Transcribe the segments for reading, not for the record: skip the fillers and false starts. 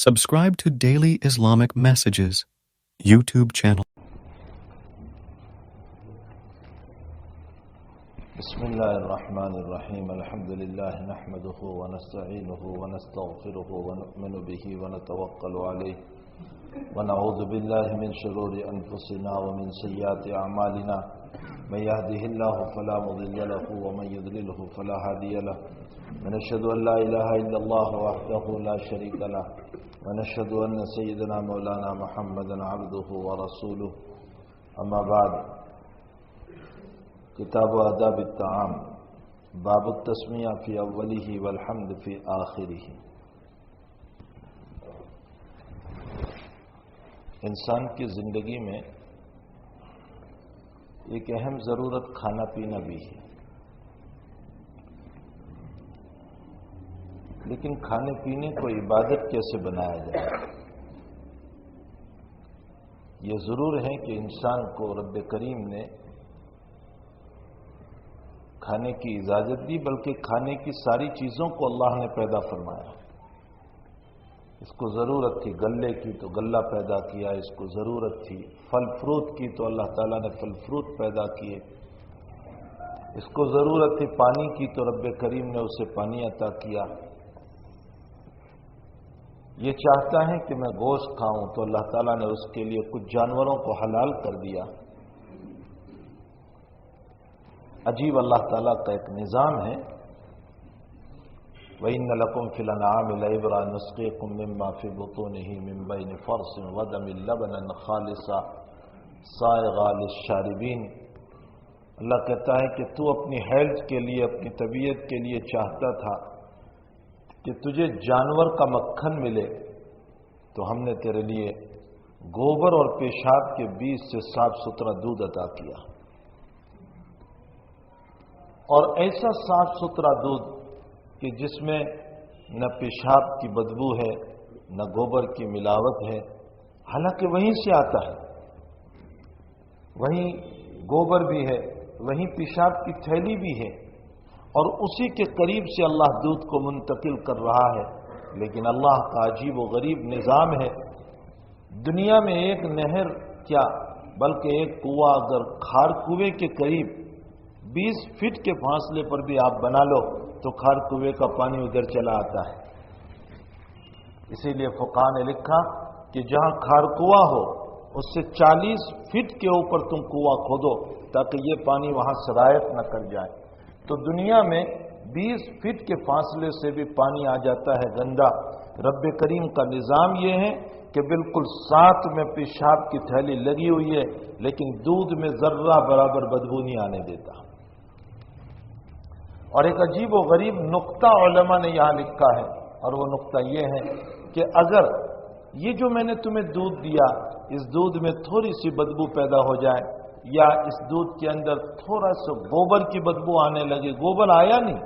Subscribe to Daily Islamic Messages YouTube channel. بسم الله الرحمن الرحيم الحمد لله نحمده ونستعينه ونستغفره ونؤمن به ونتوكل عليه ونعوذ بالله من شرور أنفسنا ومن سيئات أعمالنا من يهده الله فلا مضل له ومن يضلله فلا هادي له ونشهد أن لا إله إلا الله وحده لا شريك له ونشهد أن سيدنا مولانا محمدا عبده ورسوله أما بعد کتاب آداب الطعام باب التسمیہ فی اوله والحمد فی آخره. انسان کی زندگی میں ایک اہم ضرورت کھانا پینا بھی ہے، لیکن کھانے پینے کو عبادت کیسے بنایا جائے؟ یہ ضرور ہے کہ انسان کو رب کریم نے کھانے کی اجازت دی، بلکہ کھانے کی ساری چیزوں کو اللہ نے پیدا فرمایا. اس کو ضرورت تھی غلے کی تو غلہ پیدا کیا، اس کو ضرورت تھی پھل فروٹ کی تو اللہ تعالیٰ نے پھل فروٹ پیدا کیے، اس کو ضرورت تھی پانی کی تو رب کریم نے اسے پانی عطا کیا. یہ چاہتا ہے کہ میں گوشت کھاؤں تو اللہ تعالیٰ نے اس کے لیے کچھ جانوروں کو حلال کر دیا. عجیب اللہ تعالیٰ کا ایک نظام ہے. وَإِنَّ لَكُمْ فِي الْأَنْعَامِ لَعِبْرَةً نُسْقِيكُم مِّمَّا فِي بُطُونِهِ مِن بَيْنِ فَرْثٍ وَدَمٍ لَبَنًا خَالِصًا سَائِغًا لِلشَّارِبِينَ. اللہ کہتا ہے کہ تو اپنی ہیلتھ کے لیے، اپنی طبیعت کے لیے چاہتا تھا کہ تجھے جانور کا مکھن ملے، تو ہم نے تیرے لیے گوبر اور پیشاب کے بیج سے صاف ستھرا دودھ عطا کیا. اور ایسا صاف ستھرا دودھ کہ جس میں نہ پیشاب کی بدبو ہے نہ گوبر کی ملاوٹ ہے، حالانکہ وہیں سے آتا ہے، وہیں گوبر بھی ہے، وہیں پیشاب کی تھیلی بھی ہے، اور اسی کے قریب سے اللہ دودھ کو منتقل کر رہا ہے. لیکن اللہ کا عجیب و غریب نظام ہے. دنیا میں ایک نہر کیا بلکہ ایک کنواں اگر کھار کنویں کے قریب 20 فٹ کے فاصلے پر بھی آپ بنا لو تو کھار کنویں کا پانی ادھر چلا آتا ہے. اسی لیے فقہاء نے لکھا کہ جہاں کھار کنواں ہو اس سے 40 فٹ کے اوپر تم کنواں کھودو تاکہ یہ پانی وہاں سرایت نہ کر جائے. تو دنیا میں 20 فٹ کے فاصلے سے بھی پانی آ جاتا ہے گندا. رب کریم کا نظام یہ ہے کہ بالکل ساتھ میں پیشاب کی تھیلی لگی ہوئی ہے، لیکن دودھ میں ذرہ برابر بدبو نہیں آنے دیتا. اور ایک عجیب و غریب نقطہ علماء نے یہاں لکھا ہے، اور وہ نقطہ یہ ہے کہ اگر یہ جو میں نے تمہیں دودھ دیا، اس دودھ میں تھوڑی سی بدبو پیدا ہو جائے، یا اس دودھ کے اندر تھوڑا سا گوبر کی بدبو آنے لگے، گوبر آیا نہیں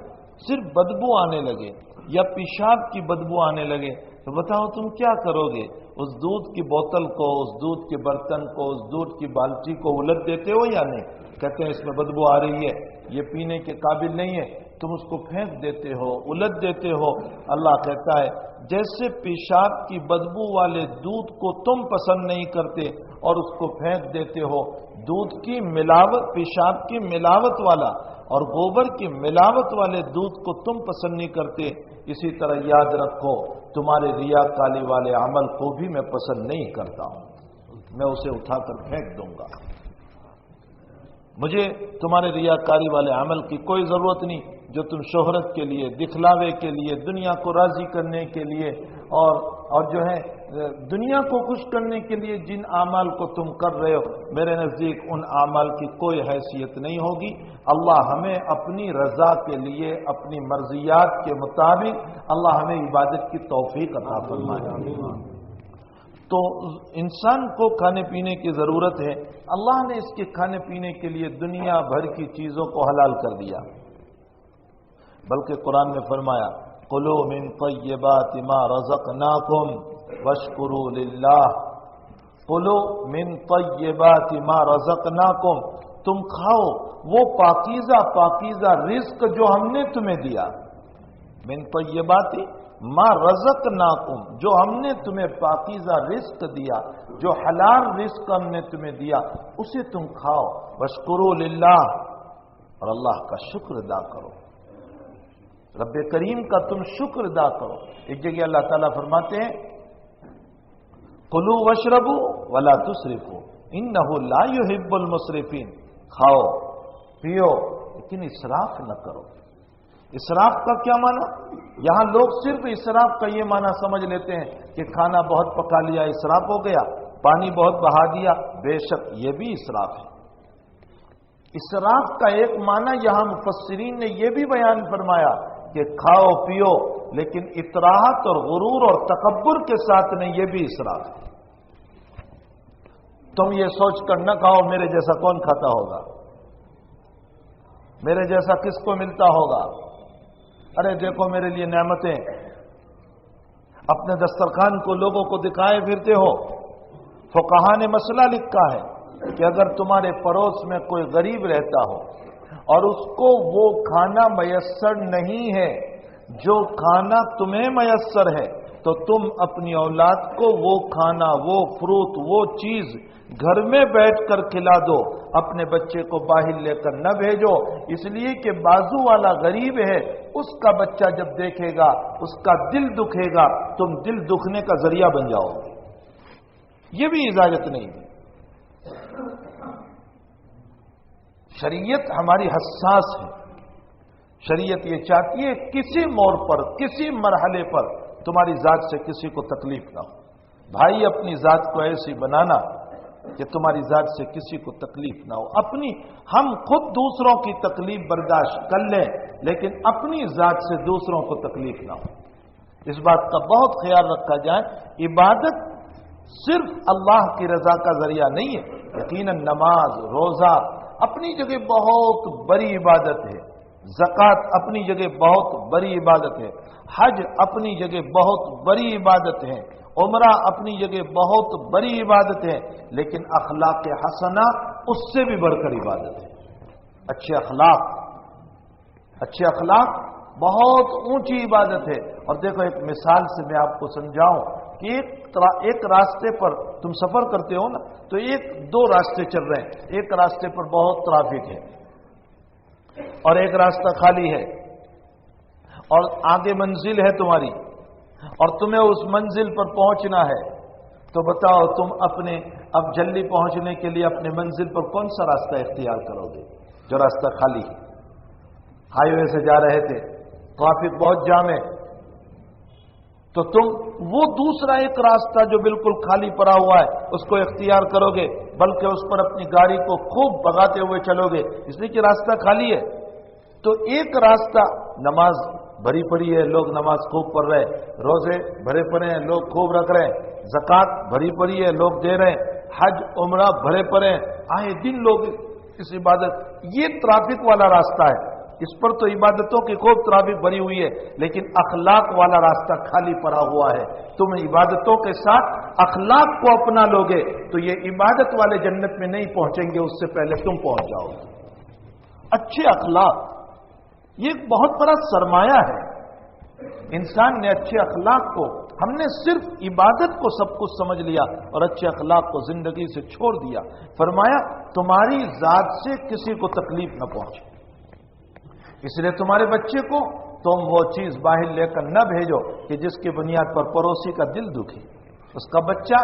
صرف بدبو آنے لگے، یا پیشاب کی بدبو آنے لگے، تو بتاؤ تم کیا کرو گے؟ اس دودھ کی بوتل کو، اس دودھ کے برتن کو، اس دودھ کی بالٹی کو الٹ دیتے ہو یا نہیں؟ کہتے ہیں اس میں بدبو آ رہی ہے، یہ پینے کے قابل نہیں ہے، تم اس کو پھینک دیتے ہو، الٹ دیتے ہو. اللہ کہتا ہے جیسے پیشاب کی بدبو والے دودھ کو تم پسند نہیں کرتے اور اس کو پھینک دیتے ہو، دودھ کی ملاوٹ، پیشاب کی ملاوٹ والا اور گوبر کی ملاوٹ والے دودھ کو تم پسند نہیں کرتے، اسی طرح یاد رکھو تمہارے ریاکاری والے عمل کو بھی میں پسند نہیں کرتا ہوں، میں اسے اٹھا کر پھینک دوں گا. مجھے تمہارے ریاکاری والے عمل کی کوئی ضرورت نہیں جو تم شہرت کے لیے، دکھلاوے کے لیے، دنیا کو راضی کرنے کے لیے اور جو ہے دنیا کو خوش کرنے کے لیے جن اعمال کو تم کر رہے ہو، میرے نزدیک ان اعمال کی کوئی حیثیت نہیں ہوگی. اللہ ہمیں اپنی رضا کے لیے، اپنی مرضیات کے مطابق اللہ ہمیں عبادت کی توفیق عطا فرمائے. تو انسان کو کھانے پینے کی ضرورت ہے. اللہ نے اس کے کھانے پینے کے لیے دنیا بھر کی چیزوں کو حلال کر دیا، بلکہ قرآن میں فرمایا قُلُوا مِن طَيِّبَاتِ مَا رَزَقْنَاكُمْ وَاشْكُرُوا لِلَّهِ. قُلُوا مِن طَيِّبَاتِ مَا رَزَقْنَاكُمْ، تم کھاؤ وہ پاکیزہ رزق جو ہم نے تمہیں دیا. من طیبات ما رزقناکم، جو ہم نے تمہیں پاکیزہ رزق دیا، جو حلال رزق ہم نے تمہیں دیا، اسے تم کھاؤ. واشکروا للہ، اور اللہ کا شکر ادا کرو، رب کریم کا تم شکر ادا کرو. ایک جگہ اللہ تعالیٰ فرماتے ہیں کلوا واشربوا ولا تسرفوا انہ لا یحب المسرفین، کھاؤ پیو لیکن اسراف نہ کرو. اسراف کا کیا معنی؟ یہاں لوگ صرف اسراف کا یہ معنی سمجھ لیتے ہیں کہ کھانا بہت پکا لیا اسراف ہو گیا، پانی بہت بہا دیا. بے شک یہ بھی اسراف ہے. اسراف کا ایک معنی یہاں مفسرین نے یہ بھی بیان فرمایا کہ کھاؤ پیو لیکن اطراحت اور غرور اور تکبر کے ساتھ نہیں، یہ بھی اسراف ہے. تم یہ سوچ کر نہ کھاؤ میرے جیسا کون کھاتا ہوگا، میرے جیسا کس کو ملتا ہوگا. ارے دیکھو میرے لیے نعمتیں، اپنے دسترخوان کو لوگوں کو دکھائے پھرتے ہو. فقہا نے مسئلہ لکھا ہے کہ اگر تمہارے پڑوس میں کوئی غریب رہتا ہو اور اس کو وہ کھانا میسر نہیں ہے جو کھانا تمہیں میسر ہے، تو تم اپنی اولاد کو وہ کھانا، وہ فروٹ، وہ چیز گھر میں بیٹھ کر کھلا دو، اپنے بچے کو باہر لے کر نہ بھیجو. اس لیے کہ بازو والا غریب ہے، اس کا بچہ جب دیکھے گا اس کا دل دکھے گا، تم دل دکھنے کا ذریعہ بن جاؤ گے. یہ بھی اجازت نہیں ہے. شریعت ہماری حساس ہے. شریعت یہ چاہتی ہے کسی موڑ پر، کسی مرحلے پر تمہاری ذات سے کسی کو تکلیف نہ ہو. بھائی اپنی ذات کو ایسی بنانا کہ تمہاری ذات سے کسی کو تکلیف نہ ہو. ہم خود دوسروں کی تکلیف برداشت کر لیں لیکن اپنی ذات سے دوسروں کو تکلیف نہ ہو. اس بات کا بہت خیال رکھا جائے. عبادت صرف اللہ کی رضا کا ذریعہ نہیں ہے. یقیناً نماز، روزہ اپنی جگہ بہت بڑی عبادت ہے، زکوٰۃ اپنی جگہ بہت بڑی عبادت ہے، حج اپنی جگہ بہت بڑی عبادت ہے، عمرہ اپنی جگہ بہت بڑی عبادت ہے، لیکن اخلاق حسنہ اس سے بھی بڑھ کر عبادت ہے. اچھے اخلاق بہت اونچی عبادت ہے. اور دیکھو ایک مثال سے میں آپ کو سمجھاؤں کہ ایک راستے پر تم سفر کرتے ہو نا، تو دو راستے چل رہے ہیں. ایک راستے پر بہت ٹریفک ہے اور ایک راستہ خالی ہے، اور آگے منزل ہے تمہاری اور تمہیں اس منزل پر پہنچنا ہے. تو بتاؤ تم اب جلدی پہنچنے کے لیے اپنے منزل پر کون سا راستہ اختیار کرو گے؟ جو راستہ خالی ہے. ہائی وے سے جا رہے تھے، ٹریفک بہت جام ہے، تو تم وہ دوسرا ایک راستہ جو بالکل خالی پڑا ہوا ہے اس کو اختیار کرو گے، بلکہ اس پر اپنی گاڑی کو خوب بھگاتے ہوئے چلو گے، اس لیے کہ راستہ خالی ہے. تو ایک راستہ نماز بھری پڑی ہے، لوگ نماز خوب پڑھ رہے ہیں، روزے بھرے پڑے ہیں، لوگ خوب رکھ رہے ہیں، زکوٰۃ بھری پڑی ہے، لوگ دے رہے ہیں، حج عمرہ بھرے پڑے ہیں، آئے دن لوگ اس عبادت. یہ ٹریفک والا راستہ ہے، اس پر تو عبادتوں کی خوب ٹریفک بھری ہوئی ہے، لیکن اخلاق والا راستہ خالی پڑا ہوا ہے. تم عبادتوں کے ساتھ اخلاق کو اپنا لوگے تو یہ عبادت والے جنت میں نہیں پہنچیں گے، اس سے پہلے تم پہنچ جاؤ گے. اچھے اخلاق یہ ایک بہت بڑا سرمایہ ہے. انسان نے اچھے اخلاق کو، ہم نے صرف عبادت کو سب کچھ سمجھ لیا اور اچھے اخلاق کو زندگی سے چھوڑ دیا. فرمایا تمہاری ذات سے کسی کو تکلیف نہ پہنچے، اس لیے تمہارے بچے کو تم وہ چیز باہر لے کر نہ بھیجو کہ جس کی بنیاد پر پڑوسی کا دل دکھے، اس کا بچہ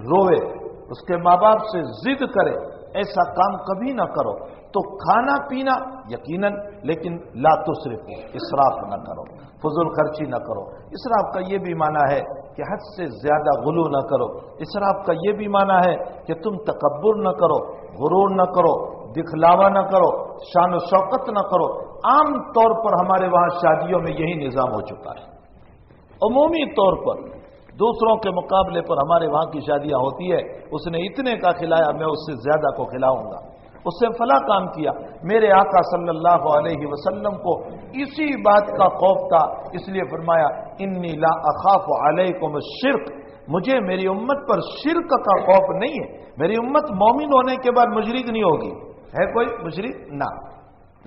روے، اس کے ماں باپ سے ضد کرے. ایسا کام کبھی نہ کرو. تو کھانا پینا یقیناً، لیکن لا تسرفوا، اسراف نہ کرو، فضول خرچی نہ کرو. اسراف کا یہ بھی معنی ہے کہ حد سے زیادہ غلو نہ کرو. اسراف کا یہ بھی معنی ہے کہ تم تکبر نہ کرو، غرور نہ کرو، دکھلاوا نہ کرو، شان و شوکت نہ کرو. عام طور پر ہمارے وہاں شادیوں میں یہی نظام ہو چکا ہے. عمومی طور پر دوسروں کے مقابلے پر ہمارے وہاں کی شادیاں ہوتی ہے، اس نے اتنے کا کھلایا میں اس سے زیادہ کو کھلاؤں گا، اس سے فلاں کام کیا. میرے آقا صلی اللہ علیہ وسلم کو اسی بات کا خوف تھا، اس لیے فرمایا انی لا اخاف علیکم الشرک، مجھے میری امت پر شرک کا خوف نہیں ہے. میری امت مومن ہونے کے بعد مشرک نہیں ہوگی. ہے کوئی مشرک؟ نہ.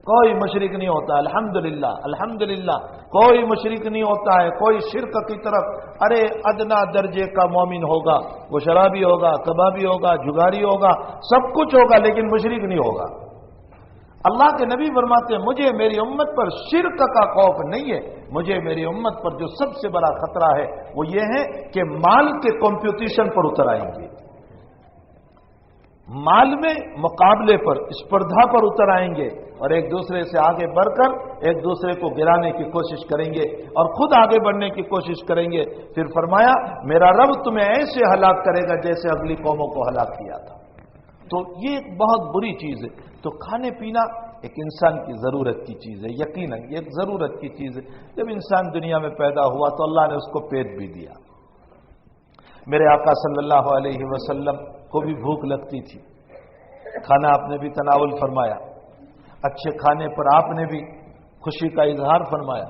کوئی مشرک نہیں ہوتا. الحمدللہ الحمدللہ کوئی مشرک نہیں ہوتا ہے. کوئی شرک کی طرف ارے ادنا درجے کا مومن ہوگا, وہ شرابی ہوگا, کبابی ہوگا, جگاری ہوگا, سب کچھ ہوگا, لیکن مشرک نہیں ہوگا. اللہ کے نبی فرماتے ہیں مجھے میری امت پر شرک کا خوف نہیں ہے. مجھے میری امت پر جو سب سے بڑا خطرہ ہے وہ یہ ہے کہ مال کے کمپٹیشن پر اتر آئیں گے, مال میں مقابلے پر, اسپردھا پر اتر آئیں گے, اور ایک دوسرے سے آگے بڑھ کر ایک دوسرے کو گرانے کی کوشش کریں گے اور خود آگے بڑھنے کی کوشش کریں گے. پھر فرمایا میرا رب تمہیں ایسے ہلاک کرے گا جیسے اگلی قوموں کو ہلاک کیا تھا. تو یہ ایک بہت بری چیز ہے. تو کھانے پینا ایک انسان کی ضرورت کی چیز ہے, یقیناً یہ ایک ضرورت کی چیز ہے. جب انسان دنیا میں پیدا ہوا تو اللہ نے اس کو پیٹ بھی دیا. میرے آقا صلی اللہ علیہ وسلم کو بھی بھوک لگتی تھی, کھانا آپ نے بھی تناول فرمایا, اچھے کھانے پر آپ نے بھی خوشی کا اظہار فرمایا,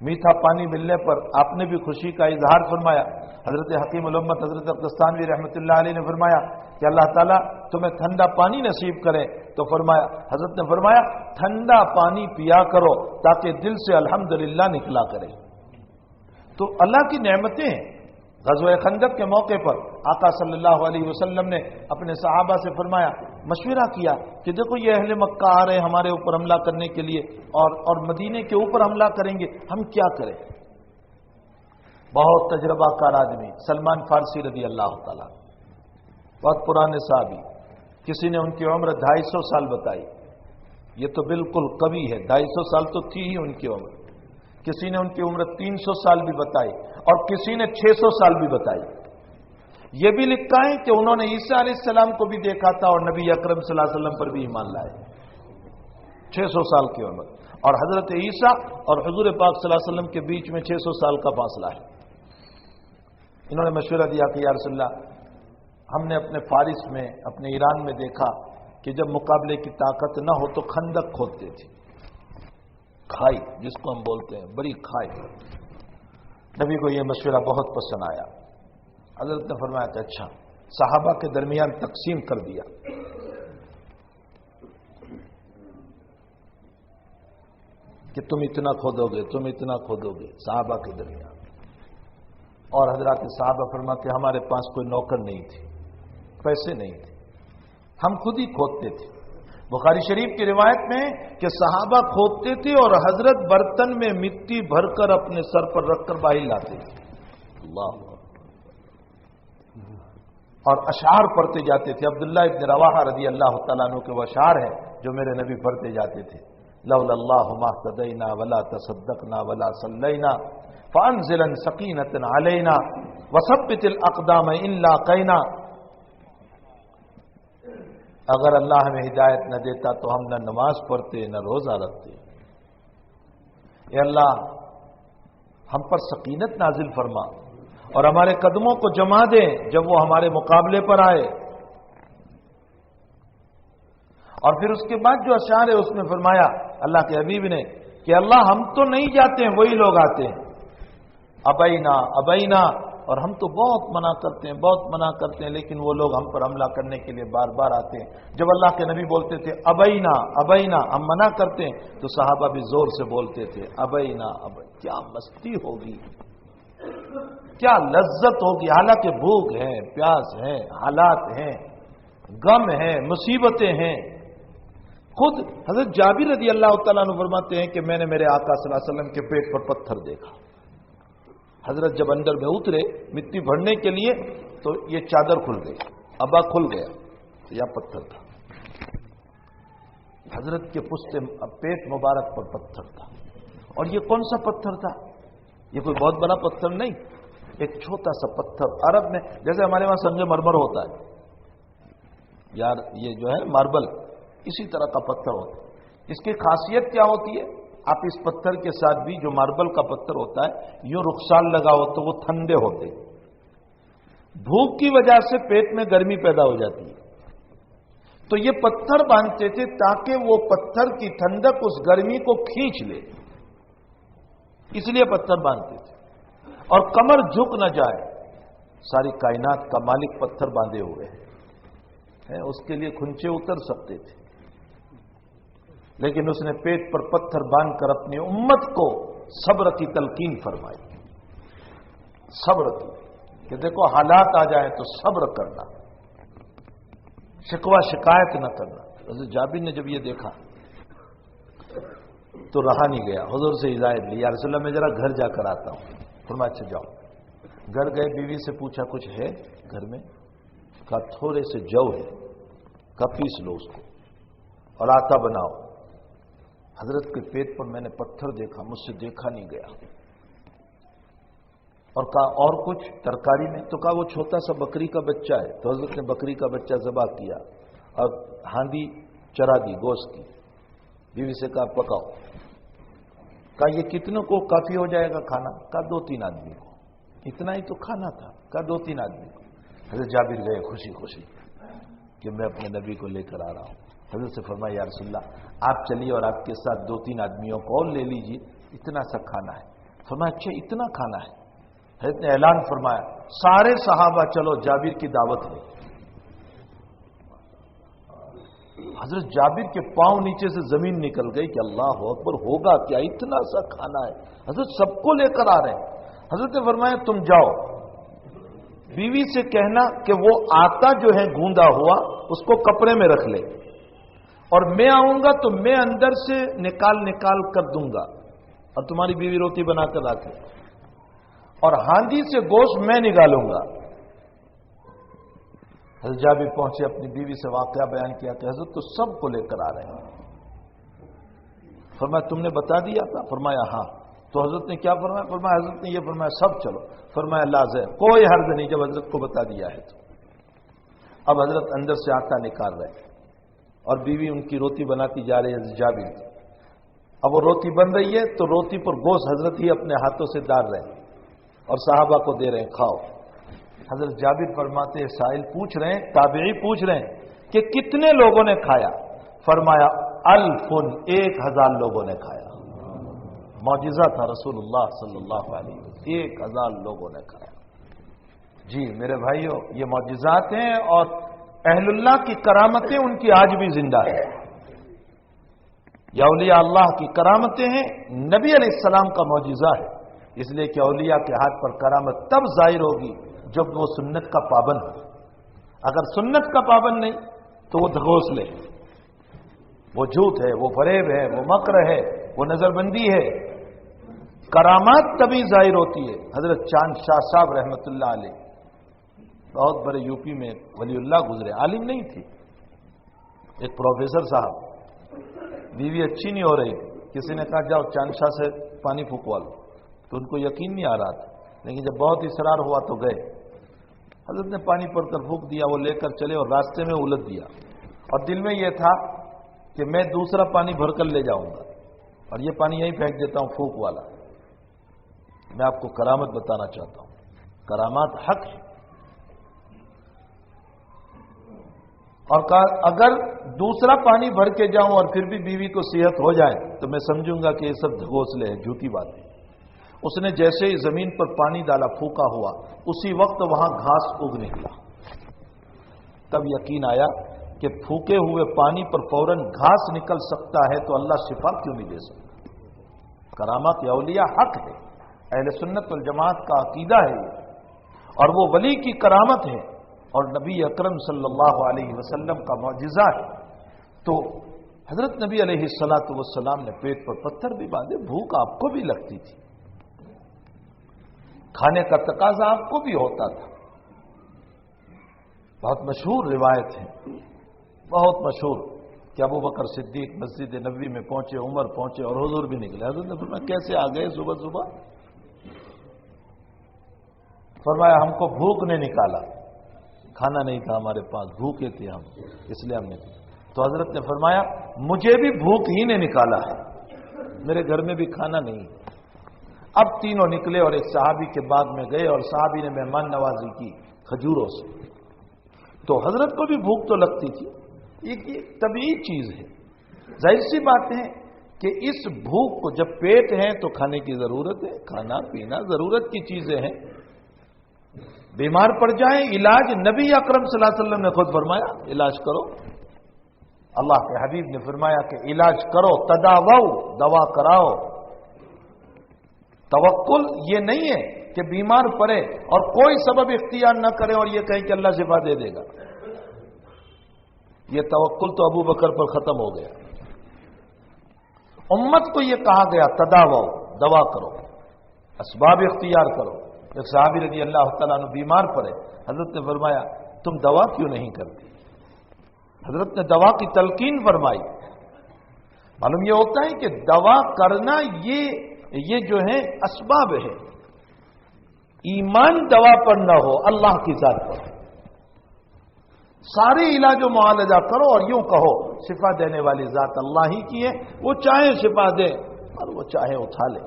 میٹھا پانی ملنے پر آپ نے بھی خوشی کا اظہار فرمایا. حضرت حکیم الامت حضرت اقدستانوی رحمۃ اللہ علیہ نے فرمایا کہ اللہ تعالیٰ تمہیں ٹھنڈا پانی نصیب کرے, تو فرمایا حضرت نے فرمایا ٹھنڈا پانی پیا کرو تاکہ دل سے الحمدللہ نکلا کرے. تو اللہ کی نعمتیں ہیں. غزوہ خندق کے موقع پر آقا صلی اللہ علیہ وسلم نے اپنے صحابہ سے فرمایا, مشورہ کیا کہ دیکھو یہ اہل مکہ آ رہے ہیں ہمارے اوپر حملہ کرنے کے لیے اور مدینے کے اوپر حملہ کریں گے, ہم کیا کریں. بہت تجربہ کار آدمی سلمان فارسی رضی اللہ تعالیٰ, بہت پرانے صحابی, کسی نے ان کی عمر 250 سال بتائی, یہ تو بالکل کبھی ہے, 250 سال تو تھی ہی ان کی عمر. کسی نے ان کی عمر 300 سال بھی بتائی اور کسی نے 600 سال بھی بتائی. یہ بھی لکھا ہے کہ انہوں نے عیسیٰ علیہ السلام کو بھی دیکھا تھا اور نبی اکرم صلی اللہ علیہ وسلم پر بھی ایمان لائے. 600 سال کی عمر, اور حضرت عیسیٰ اور حضور پاک صلی اللہ علیہ وسلم کے بیچ میں 600 سال کا فاصلہ ہے. انہوں نے مشورہ دیا کہ یا رسول اللہ, ہم نے اپنے فارس میں اپنے ایران میں دیکھا کہ جب مقابلے کی طاقت نہ ہو تو خندق کھودتے تھے, کھائی جس کو ہم بولتے ہیں, بڑی کھائی. نبی کو یہ مشورہ بہت پسند آیا. حضرت نے فرمایا کہ اچھا, صحابہ کے درمیان تقسیم کر دیا. کہ تم اتنا کھودو گے, تم اتنا کھودو گے, صحابہ کے درمیان. اور حضرات صحابہ فرماتے ہمارے پاس کوئی نوکر نہیں تھے, پیسے نہیں تھے, ہم خود ہی کھودتے تھے. بخاری شریف کی روایت میں کہ صحابہ کھودتے تھے اور حضرت برتن میں مٹی بھر کر اپنے سر پر رکھ کر باہر لاتے تھے. اللہ, اور اشعار پڑھتے جاتے تھے. عبداللہ ابن رواحہ رضی اللہ تعالیٰ عنہ کے وہ اشعار ہیں جو میرے نبی پڑھتے جاتے تھے. لولا اللہ ما اهتدینا ولا تصدقنا ولا صلینا فانزلا سکینۃ علینا وثبت الاقدام ان لاقینا. اگر اللہ ہمیں ہدایت نہ دیتا تو ہم نہ نماز پڑھتے نہ روزہ رکھتے. اے اللہ ہم پر سکینت نازل فرما اور ہمارے قدموں کو جما دے جب وہ ہمارے مقابلے پر آئے. اور پھر اس کے بعد جو اشعار ہے اس میں فرمایا اللہ کے حبیب نے کہ اللہ ہم تو نہیں جاتے ہیں, وہی لوگ آتے ہیں. ابینا ابینا, اور ہم تو بہت منع کرتے ہیں, بہت منع کرتے ہیں, لیکن وہ لوگ ہم پر حملہ کرنے کے لیے بار بار آتے ہیں. جب اللہ کے نبی بولتے تھے ابینا ابینا, ہم منع کرتے ہیں, تو صحابہ بھی زور سے بولتے تھے ابینا ابینا. کیا مستی ہوگی, کیا لذت ہوگی. حالانکہ بھوک ہے, پیاس ہے, حالات ہیں, غم ہے, مصیبتیں ہیں. خود حضرت جابر رضی اللہ تعالیٰ عنہ فرماتے ہیں کہ میں نے میرے آقا صلی اللہ علیہ وسلم کے پیٹ پر پتھر دیکھا. حضرت جب اندر میں اترے مٹی بھرنے کے لیے تو یہ چادر کھل گئی, ابا کھل گیا, تو یہ پتھر تھا. حضرت کے پیٹ مبارک پر پتھر تھا. اور یہ کون سا پتھر تھا؟ یہ کوئی بہت بڑا پتھر نہیں, ایک چھوٹا سا پتھر. عرب میں جیسے ہمارے وہاں سنگ مرمر ہوتا ہے, یار یہ جو ہے ماربل, اسی طرح کا پتھر ہوتا ہے. اس کی خاصیت کیا ہوتی ہے؟ آپ اس پتھر کے ساتھ بھی, جو ماربل کا پتھر ہوتا ہے, یوں رخسار لگاؤ تو وہ ٹھنڈے ہوتے. بھوک کی وجہ سے پیٹ میں گرمی پیدا ہو جاتی ہے, تو یہ پتھر باندھتے تھے تاکہ وہ پتھر کی ٹھنڈک اس گرمی کو کھینچ لے, اس لیے پتھر باندھتے تھے. اور کمر جھک نہ جائے. ساری کائنات کا مالک پتھر باندھے ہوئے ہیں, اس کے لیے کھنچے اتر سکتے تھے, لیکن اس نے پیٹ پر پتھر باندھ کر اپنی امت کو صبر کی تلقین فرمائی. صبر کی کہ دیکھو حالات آ جائیں تو صبر کرنا، شکوہ شکایت نہ کرنا. حضرت جابر نے جب یہ دیکھا تو رہا نہیں گیا، حضور سے اجازت لی، یا رسول اللہ میں ذرا گھر جا کر آتا ہوں. فرمایا اچھا جاؤ. گھر گئے، بیوی سے پوچھا کچھ ہے گھر میں؟ کہا تھوڑے سے جو ہے، کہا پیس لو اس کو اور آٹا بناؤ. حضرت کے پیٹ پر میں نے پتھر دیکھا، مجھ سے دیکھا نہیں گیا. اور کہا اور کچھ ترکاری میں؟ تو کہا وہ چھوٹا سا بکری کا بچہ ہے. تو حضرت نے بکری کا بچہ ذبح کیا اور ہاندی چرا دی گوشت کی. بیوی سے کہا پکاؤ. کہا یہ کتنوں کو کافی ہو جائے گا کھانا؟ کہا 2-3 آدمی کو. اتنا ہی تو کھانا تھا. کہا 2-3 آدمی کو. حضرت جابر گئے خوشی خوشی کہ میں اپنے نبی کو لے کر آ رہا ہوں. حضرت سے فرمایا یا رسول اللہ آپ چلیے اور آپ کے ساتھ 2-3 آدمیوں کو اور لے لیجیے، اتنا سا کھانا ہے. فرمایا اچھا اتنا کھانا ہے. حضرت نے اعلان فرمایا سارے صحابہ چلو جابر کی دعوت ہے. حضرت جابر کے پاؤں نیچے سے زمین نکل گئی کہ اللہ اکبر، ہوگا کیا، اتنا سا کھانا ہے. حضرت سب کو لے کر آ رہے ہیں. حضرت نے فرمایا تم جاؤ، بیوی سے کہنا کہ وہ آٹا جو ہے گوندا ہوا اس کو کپڑے میں رکھ لے، اور میں آؤں گا تو میں اندر سے نکال کر دوں گا، اور تمہاری بیوی روٹی بنا کر رکھے، اور ہاندی سے گوشت میں نکالوں گا. حضرت جابر پہنچے، اپنی بیوی سے واقعہ بیان کیا کہ حضرت تو سب کو لے کر آ رہے ہیں. فرمایا تم نے بتا دیا تھا؟ فرمایا ہاں. تو حضرت نے کیا فرمایا؟ فرمایا حضرت نے یہ فرمایا سب چلو. فرمایا لازم، کوئی حرج نہیں جب حضرت کو بتا دیا ہے تو. اب حضرت اندر سے آٹا نکال رہے اور بیوی ان کی روٹی بناتی جا رہی ہے. حضرت جابر اب وہ روٹی بن رہی ہے تو روٹی پر گوشت حضرت ہی اپنے ہاتھوں سے ڈال رہے ہیں اور صحابہ کو دے رہے ہیں کھاؤ. حضرت جابر فرماتے ہیں سائل پوچھ رہے ہیں، تابعی پوچھ رہے ہیں کہ کتنے لوگوں نے کھایا؟ فرمایا 1000 لوگوں نے کھایا. معجزہ تھا رسول اللہ صلی اللہ علیہ وسلم، 1000 لوگوں نے کھایا. جی میرے بھائیوں، یہ معجزات ہیں اور اہل اللہ کی کرامتیں ان کی آج بھی زندہ ہیں. یہ اولیاء اللہ کی کرامتیں ہیں، نبی علیہ السلام کا معجزہ ہے. اس لیے کہ اولیاء کے ہاتھ پر کرامت تب ظاہر ہوگی جب وہ سنت کا پابند ہو. اگر سنت کا پابند نہیں تو وہ گھوسلے ہے، وہ جھوٹ ہے، وہ فریب ہے، وہ مکر ہے، وہ نظر بندی ہے. کرامات تبھی ظاہر ہوتی ہے. حضرت چاند شاہ صاحب رحمۃ اللہ علیہ بہت بڑے یو پی میں ولی اللہ گزرے، عالم نہیں تھی. ایک پروفیسر صاحب، بیوی اچھی نہیں ہو رہی، کسی نے کہا جاؤ چاند شاہ سے پانی پھونکوا لو، تو ان کو یقین نہیں آ رہا تھا، لیکن جب بہت اصرار ہوا تو گئے. حضرت نے پانی پڑ کر پھونک دیا، وہ لے کر چلے اور راستے میں الٹ دیا، اور دل میں یہ تھا کہ میں دوسرا پانی بھر کر لے جاؤں گا اور یہ پانی یہیں پھینک دیتا ہوں پھونک والا. میں آپ کو کرامت بتانا چاہتا ہوں، کرامات حق ہے. اور کہا اگر دوسرا پانی بھر کے جاؤں اور پھر بھی بیوی کو صحت ہو جائے تو میں سمجھوں گا کہ یہ سب گھوسلے ہیں، جھوٹی بات ہے. اس نے جیسے ہی زمین پر پانی ڈالا، پھونکا ہوا، اسی وقت وہاں گھاس اگ نکلا. تب یقین آیا کہ پھونکے ہوئے پانی پر فوراً گھاس نکل سکتا ہے تو اللہ شفا کیوں نہیں دے سکتا. کرامات اولیاء حق ہے، اہل سنت والجماعت کا عقیدہ ہے یہ، اور وہ ولی کی کرامت ہے اور نبی اکرم صلی اللہ علیہ وسلم کا معجزہ ہے. تو حضرت نبی علیہ الصلاۃ والسلام نے پیٹ پر پتھر بھی باندھے. بھوک آپ کو بھی لگتی تھی، کھانے کا تقاضا آپ کو بھی ہوتا تھا. بہت مشہور روایت ہے، بہت مشہور، کہ ابو بکر صدیق مسجد نبوی میں پہنچے، عمر پہنچے اور حضور بھی نکلے. حضرت نے فرمایا کیسے آ گئے صبح صبح؟ فرمایا ہم کو بھوک نے نکالا، کھانا نہیں تھا ہمارے پاس، بھوکے تھے ہم، اس لیے ہم نے. تو حضرت نے فرمایا مجھے بھی بھوک ہی نے نکالا ہے، میرے گھر میں بھی کھانا نہیں. اب تینوں نکلے اور ایک صحابی کے باغ میں گئے اور صحابی نے مہمان نوازی کی کھجوروں سے. تو حضرت کو بھی بھوک تو لگتی تھی، یہ طبیعی چیز ہے. ظاہر سی بات ہے کہ اس بھوک کو جب پیٹ ہے تو کھانے کی ضرورت ہے، کھانا پینا ضرورت کی چیزیں ہیں. بیمار پڑ جائیں علاج، نبی اکرم صلی اللہ علیہ وسلم نے خود فرمایا علاج کرو. اللہ کے حبیب نے فرمایا کہ علاج کرو، تداوو، دوا کراؤ۔ توکل یہ نہیں ہے کہ بیمار پڑے اور کوئی سبب اختیار نہ کرے اور یہ کہیں کہ اللہ شفا دے دے گا۔ یہ توکل تو ابو بکر پر ختم ہو گیا۔ امت کو یہ کہا گیا تداوو، دوا کرو، اسباب اختیار کرو۔ ایک صحابی رضی اللہ تعالیٰ عنہ بیمار پڑے، حضرت نے فرمایا تم دوا کیوں نہیں کرتے؟ حضرت نے دوا کی تلقین فرمائی۔ معلوم یہ ہوتا ہے کہ دوا کرنا یہ جو ہے اسباب ہے، ایمان دوا پر نہ ہو، اللہ کی ذات پر۔ سارے علاج و معالجہ کرو اور یوں کہو شفا دینے والی ذات اللہ ہی کی ہے، وہ چاہے شفا دے اور وہ چاہے اٹھا لے۔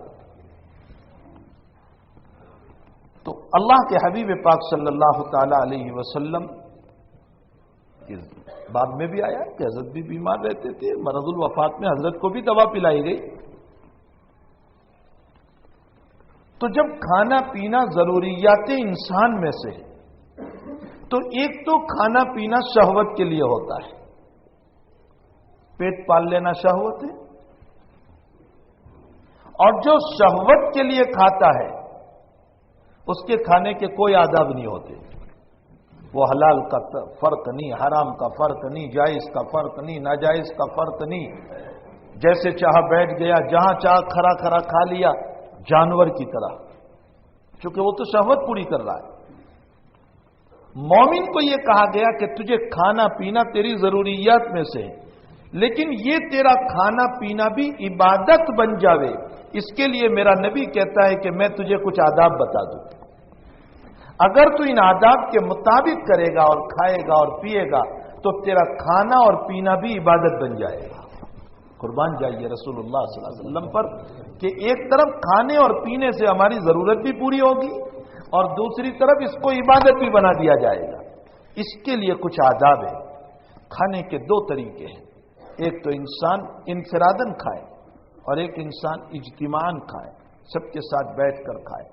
تو اللہ کے حبیب پاک صلی اللہ تعالی علیہ وسلم اس بات میں بھی آیا کہ حضرت بھی بیمار رہتے تھے، مرض الوفات میں حضرت کو بھی دوا پلائی گئی۔ تو جب کھانا پینا ضروریات انسان میں سے ہے تو ایک تو کھانا پینا شہوت کے لیے ہوتا ہے، پیٹ پال لینا شہوت ہے، اور جو شہوت کے لیے کھاتا ہے اس کے کھانے کے کوئی آداب نہیں ہوتے، وہ حلال کا فرق نہیں، حرام کا فرق نہیں، جائز کا فرق نہیں، ناجائز کا فرق نہیں، جیسے چاہا بیٹھ گیا، جہاں چاہا کھڑا کھڑا کھا لیا، جانور کی طرح، چونکہ وہ تو شہوت پوری کر رہا ہے۔ مومن کو یہ کہا گیا کہ تجھے کھانا پینا تیری ضروریات میں سے ہے، لیکن یہ تیرا کھانا پینا بھی عبادت بن جاوے، اس کے لیے میرا نبی کہتا ہے کہ میں تجھے کچھ آداب بتا دوں، اگر تو ان آداب کے مطابق کرے گا اور کھائے گا اور پیے گا تو تیرا کھانا اور پینا بھی عبادت بن جائے گا۔ قربان جائیے رسول اللہ صلی اللہ علیہ وسلم پر کہ ایک طرف کھانے اور پینے سے ہماری ضرورت بھی پوری ہوگی اور دوسری طرف اس کو عبادت بھی بنا دیا جائے گا۔ اس کے لیے کچھ آداب ہے۔ کھانے کے دو طریقے ہیں، ایک تو انسان انفرادن کھائے اور ایک انسان اجتماعاً کھائے، سب کے ساتھ بیٹھ کر کھائے۔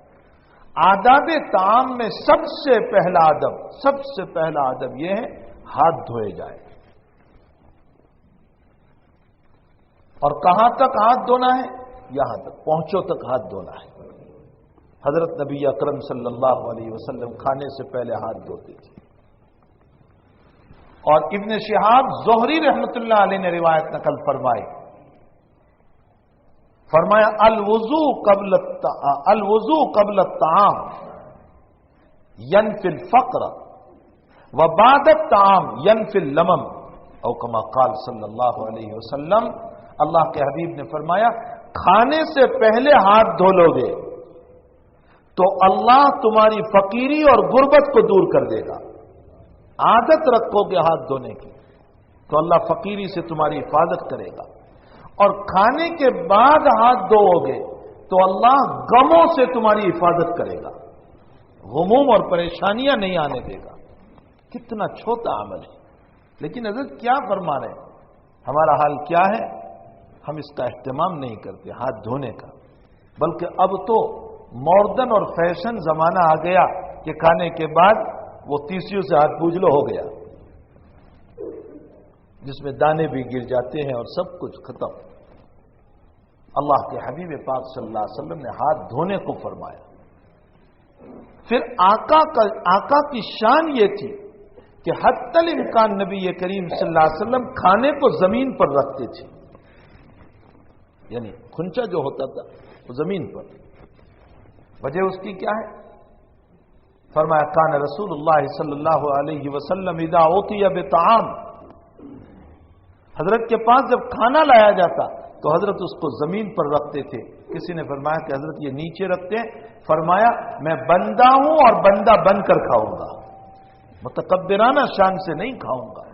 آداب طعام میں سب سے پہلا ادب یہ ہے ہاتھ دھوئے جائے۔ اور کہاں تک ہاتھ دھونا ہے؟ یہاں تک، پہنچوں تک ہاتھ دھونا ہے۔ حضرت نبی اکرم صلی اللہ علیہ وسلم کھانے سے پہلے ہاتھ دھوتے تھے۔ اور ابن شہاب زہری رحمۃ اللہ علیہ نے روایت نقل فرمائی، فرمایا الوضو قبل الطعام ينفي الفقر وبعد الطعام ينفي اللمم او كما قال صلی اللہ علیہ وسلم۔ اللہ کے حبیب نے فرمایا کھانے سے پہلے ہاتھ دھو لو گے تو اللہ تمہاری فقیری اور غربت کو دور کر دے گا۔ عادت رکھو گے ہاتھ دھونے کی تو اللہ فقیری سے تمہاری حفاظت کرے گا، اور کھانے کے بعد ہاتھ دھو گے تو اللہ غموں سے تمہاری حفاظت کرے گا، غموم اور پریشانیاں نہیں آنے دے گا۔ کتنا چھوٹا عمل ہے، لیکن حضرت کیا فرما رہے ہیں؟ ہمارا حال کیا ہے؟ ہم اس کا اہتمام نہیں کرتے ہاتھ دھونے کا، بلکہ اب تو ماڈرن اور فیشن زمانہ آ گیا کہ کھانے کے بعد وہ تیسیوں سے ہاتھ پوچھ لو ہو گیا، جس میں دانے بھی گر جاتے ہیں اور سب کچھ ختم۔ اللہ کے حبیب پاک صلی اللہ علیہ وسلم نے ہاتھ دھونے کو فرمایا۔ پھر آقا کی شان یہ تھی کہ حتی الامکان نبی کریم صلی اللہ علیہ وسلم کھانے کو زمین پر رکھتے تھے، یعنی کھنچا جو ہوتا تھا وہ زمین پر۔ وجہ اس کی کیا ہے؟ فرمایا کان رسول اللہ صلی اللہ علیہ وسلم اذا اوتی بطعام، حضرت کے پاس جب کھانا لایا جاتا تو حضرت اس کو زمین پر رکھتے تھے۔ کسی نے فرمایا کہ حضرت یہ نیچے رکھتے ہیں، فرمایا میں بندہ ہوں اور بندہ بن کر کھاؤں گا، متکبرانہ شان سے نہیں کھاؤں گا۔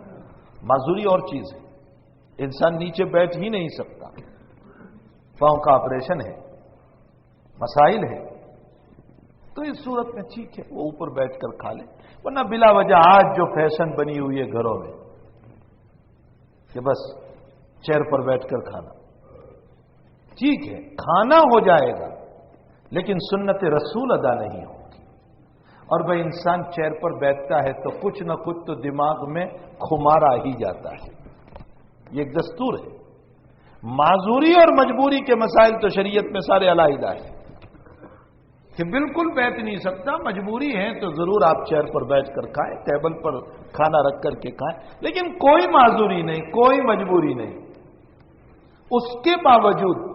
معذوری اور چیز ہے، انسان نیچے بیٹھ ہی نہیں سکتا، پاؤں کا آپریشن ہے، مسائل ہے، تو اس صورت میں ٹھیک ہے وہ اوپر بیٹھ کر کھا لے، ورنہ بلا وجہ آج جو فیشن بنی ہوئی ہے گھروں میں کہ بس چیئر پر بیٹھ کر کھانا، ٹھیک ہے کھانا ہو جائے گا لیکن سنت رسول ادا نہیں ہوگی۔ اور بھائی انسان چیئر پر بیٹھتا ہے تو کچھ نہ کچھ تو دماغ میں خمار آ ہی جاتا ہے، یہ ایک دستور ہے. معذوری اور مجبوری کے مسائل تو شریعت میں سارے علیحدہ ہیں کہ بالکل بیٹھ نہیں سکتا. مجبوری ہے تو ضرور آپ چیئر پر بیٹھ کر کھائیں, ٹیبل پر کھانا رکھ کر کے کھائیں, لیکن کوئی معذوری نہیں, کوئی مجبوری نہیں. اس کے باوجود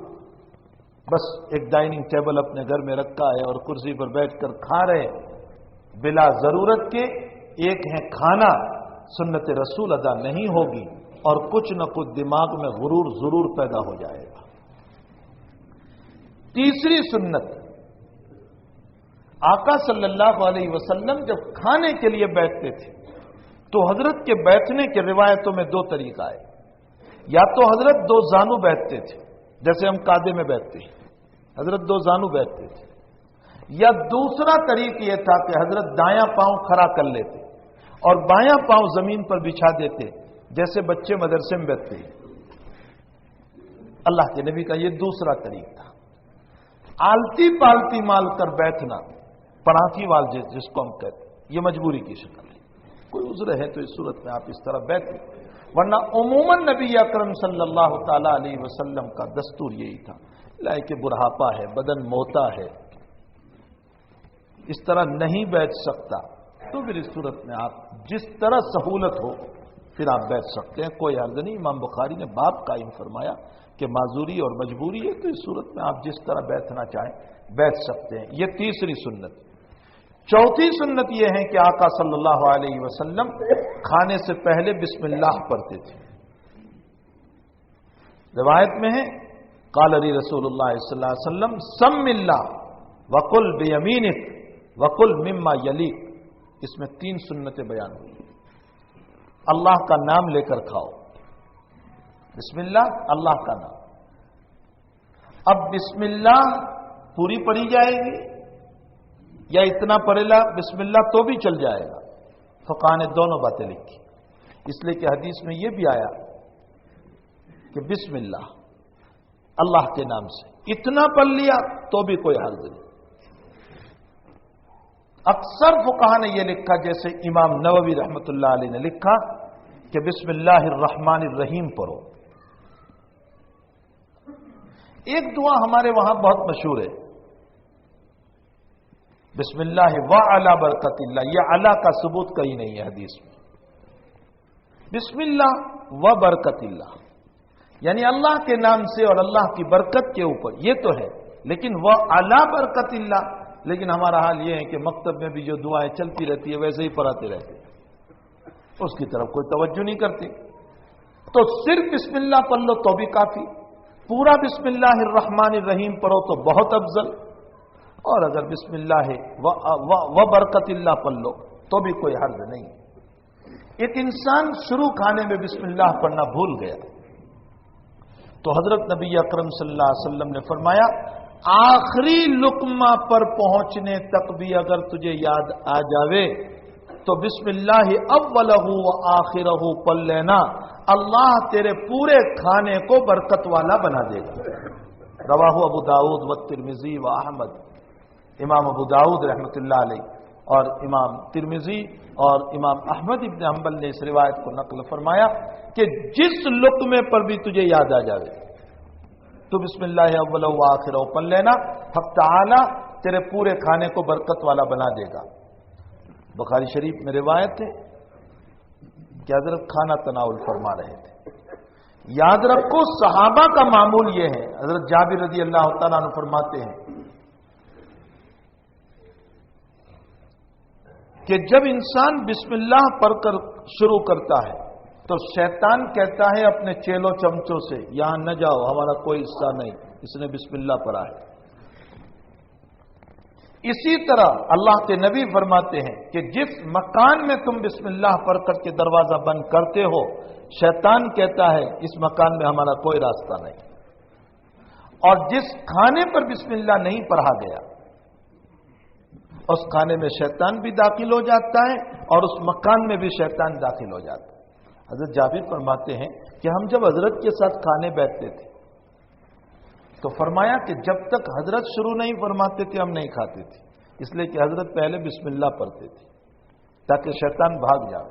بس ایک ڈائننگ ٹیبل اپنے گھر میں رکھا ہے اور کرسی پر بیٹھ کر کھا رہے بلا ضرورت کے. ایک ہے کھانا سنت رسول ادا نہیں ہوگی اور کچھ نہ کچھ دماغ میں غرور ضرور پیدا ہو جائے گا. تیسری سنت, آقا صلی اللہ علیہ وسلم جب کھانے کے لیے بیٹھتے تھے تو حضرت کے بیٹھنے کے روایتوں میں دو طریقہ ہے. یا تو حضرت دو زانو بیٹھتے تھے جیسے ہم قاعدے میں بیٹھتے ہیں, حضرت دو زانو بیٹھتے تھے. یا دوسرا طریقہ یہ تھا کہ حضرت دایاں پاؤں کھڑا کر لیتے اور بایاں پاؤں زمین پر بچھا دیتے جیسے بچے مدرسے میں بیٹھتے ہیں. اللہ کے نبی کا یہ دوسرا طریقہ تھا. آلتی پالتی مال کر بیٹھنا, پڑھاکی وال جس کو ہم کہتے ہیں, یہ مجبوری کی شکل ہے. کوئی عذر ہے تو اس صورت میں آپ اس طرح بیٹھیں, ورنہ عموماً نبی اکرم صلی اللہ تعالی علیہ وسلم کا دستور یہی تھا. لائے کہ بڑھاپا ہے, بدن موٹا ہے, اس طرح نہیں بیٹھ سکتا, تو پھر اس صورت میں آپ جس طرح سہولت ہو پھر آپ بیٹھ سکتے ہیں, کوئی حرج نہیں. امام بخاری نے باب قائم فرمایا کہ معذوری اور مجبوری ہے تو اس صورت میں آپ جس طرح بیٹھنا چاہیں بیٹھ سکتے ہیں. یہ تیسری سنت. چوتھی سنت یہ ہے کہ آقا صلی اللہ علیہ وسلم کھانے سے پہلے بسم اللہ پڑھتے تھے. روایت میں ہے قال علی رسول اللہ صلی اللہ علیہ وسلم سم اللہ وقل بیمینک وقل مما یلیک. اس میں تین سنتیں بیان ہوئی. اللہ کا نام لے کر کھاؤ, بسم اللہ, اللہ کا نام. اب بسم اللہ پوری پڑھی جائے گی یا اتنا پڑھے لا بسم اللہ تو بھی چل جائے گا؟ فقہ نے دونوں باتیں لکھی, اس لیے کہ حدیث میں یہ بھی آیا کہ بسم اللہ, اللہ کے نام سے اتنا پڑھ لیا تو بھی کوئی حرج نہیں. اکثر فقہا نے یہ لکھا جیسے امام نووی رحمۃ اللہ علیہ نے لکھا کہ بسم اللہ الرحمن الرحیم پڑھو. ایک دعا ہمارے وہاں بہت مشہور ہے, بسم اللہ وعلی برکت اللہ. یہ علی کا ثبوت کہیں نہیں ہے حدیث میں. بسم اللہ و برکت اللہ یعنی اللہ کے نام سے اور اللہ کی برکت کے اوپر, یہ تو ہے, لیکن وعلی برکت اللہ. لیکن ہمارا حال یہ ہے کہ مکتب میں بھی جو دعائیں چلتی رہتی ہے ویسے ہی پڑھاتے رہتے, اس کی طرف کوئی توجہ نہیں کرتے. تو صرف بسم اللہ پڑھ لو تو بھی کافی, پورا بسم اللہ الرحمن الرحیم پڑھو تو بہت افضل, اور اگر بسم اللہ و برکت اللہ پڑھ لو تو بھی کوئی حرج نہیں. ایک انسان شروع کھانے میں بسم اللہ پڑھنا بھول گیا تو حضرت نبی اکرم صلی اللہ علیہ وسلم نے فرمایا آخری لقمہ پر پہنچنے تک بھی اگر تجھے یاد آ جاوے تو بسم اللہ اولہ و آخرہ پڑھ لینا, اللہ تیرے پورے کھانے کو برکت والا بنا دے گا. رواہ ابو داؤد و ترمذی و احمد. امام ابو داؤد رحمۃ اللہ علیہ اور امام ترمذی اور امام احمد ابن حنبل نے اس روایت کو نقل فرمایا کہ جس لقمے پر بھی تجھے یاد آ جاوے تو بسم اللہ اول و آخر پڑھ لینا, حق تعالی تیرے پورے کھانے کو برکت والا بنا دے گا. بخاری شریف میں روایت ہے کہ حضرت کھانا تناول فرما رہے تھے. یاد رکھو صحابہ کا معمول یہ ہے, حضرت جابر رضی اللہ تعالیٰ عنہ فرماتے ہیں کہ جب انسان بسم اللہ پڑھ کر شروع کرتا ہے تو شیطان کہتا ہے اپنے چیلوں چمچوں سے یہاں نہ جاؤ, ہمارا کوئی حصہ نہیں, اس نے بسم اللہ پڑھا ہے. اسی طرح اللہ کے نبی فرماتے ہیں کہ جس مکان میں تم بسم اللہ پڑھ کر کے دروازہ بند کرتے ہو شیطان کہتا ہے اس مکان میں ہمارا کوئی راستہ نہیں. اور جس کھانے پر بسم اللہ نہیں پڑھا گیا اس کھانے میں شیطان بھی داخل ہو جاتا ہے اور اس مکان میں بھی شیطان داخل ہو جاتا ہے. حضرت جابر فرماتے ہیں کہ ہم جب حضرت کے ساتھ کھانے بیٹھتے تھے تو فرمایا کہ جب تک حضرت شروع نہیں فرماتے تھے ہم نہیں کھاتے تھے, اس لیے کہ حضرت پہلے بسم اللہ پڑھتے تھے تاکہ شیطان بھاگ جائے.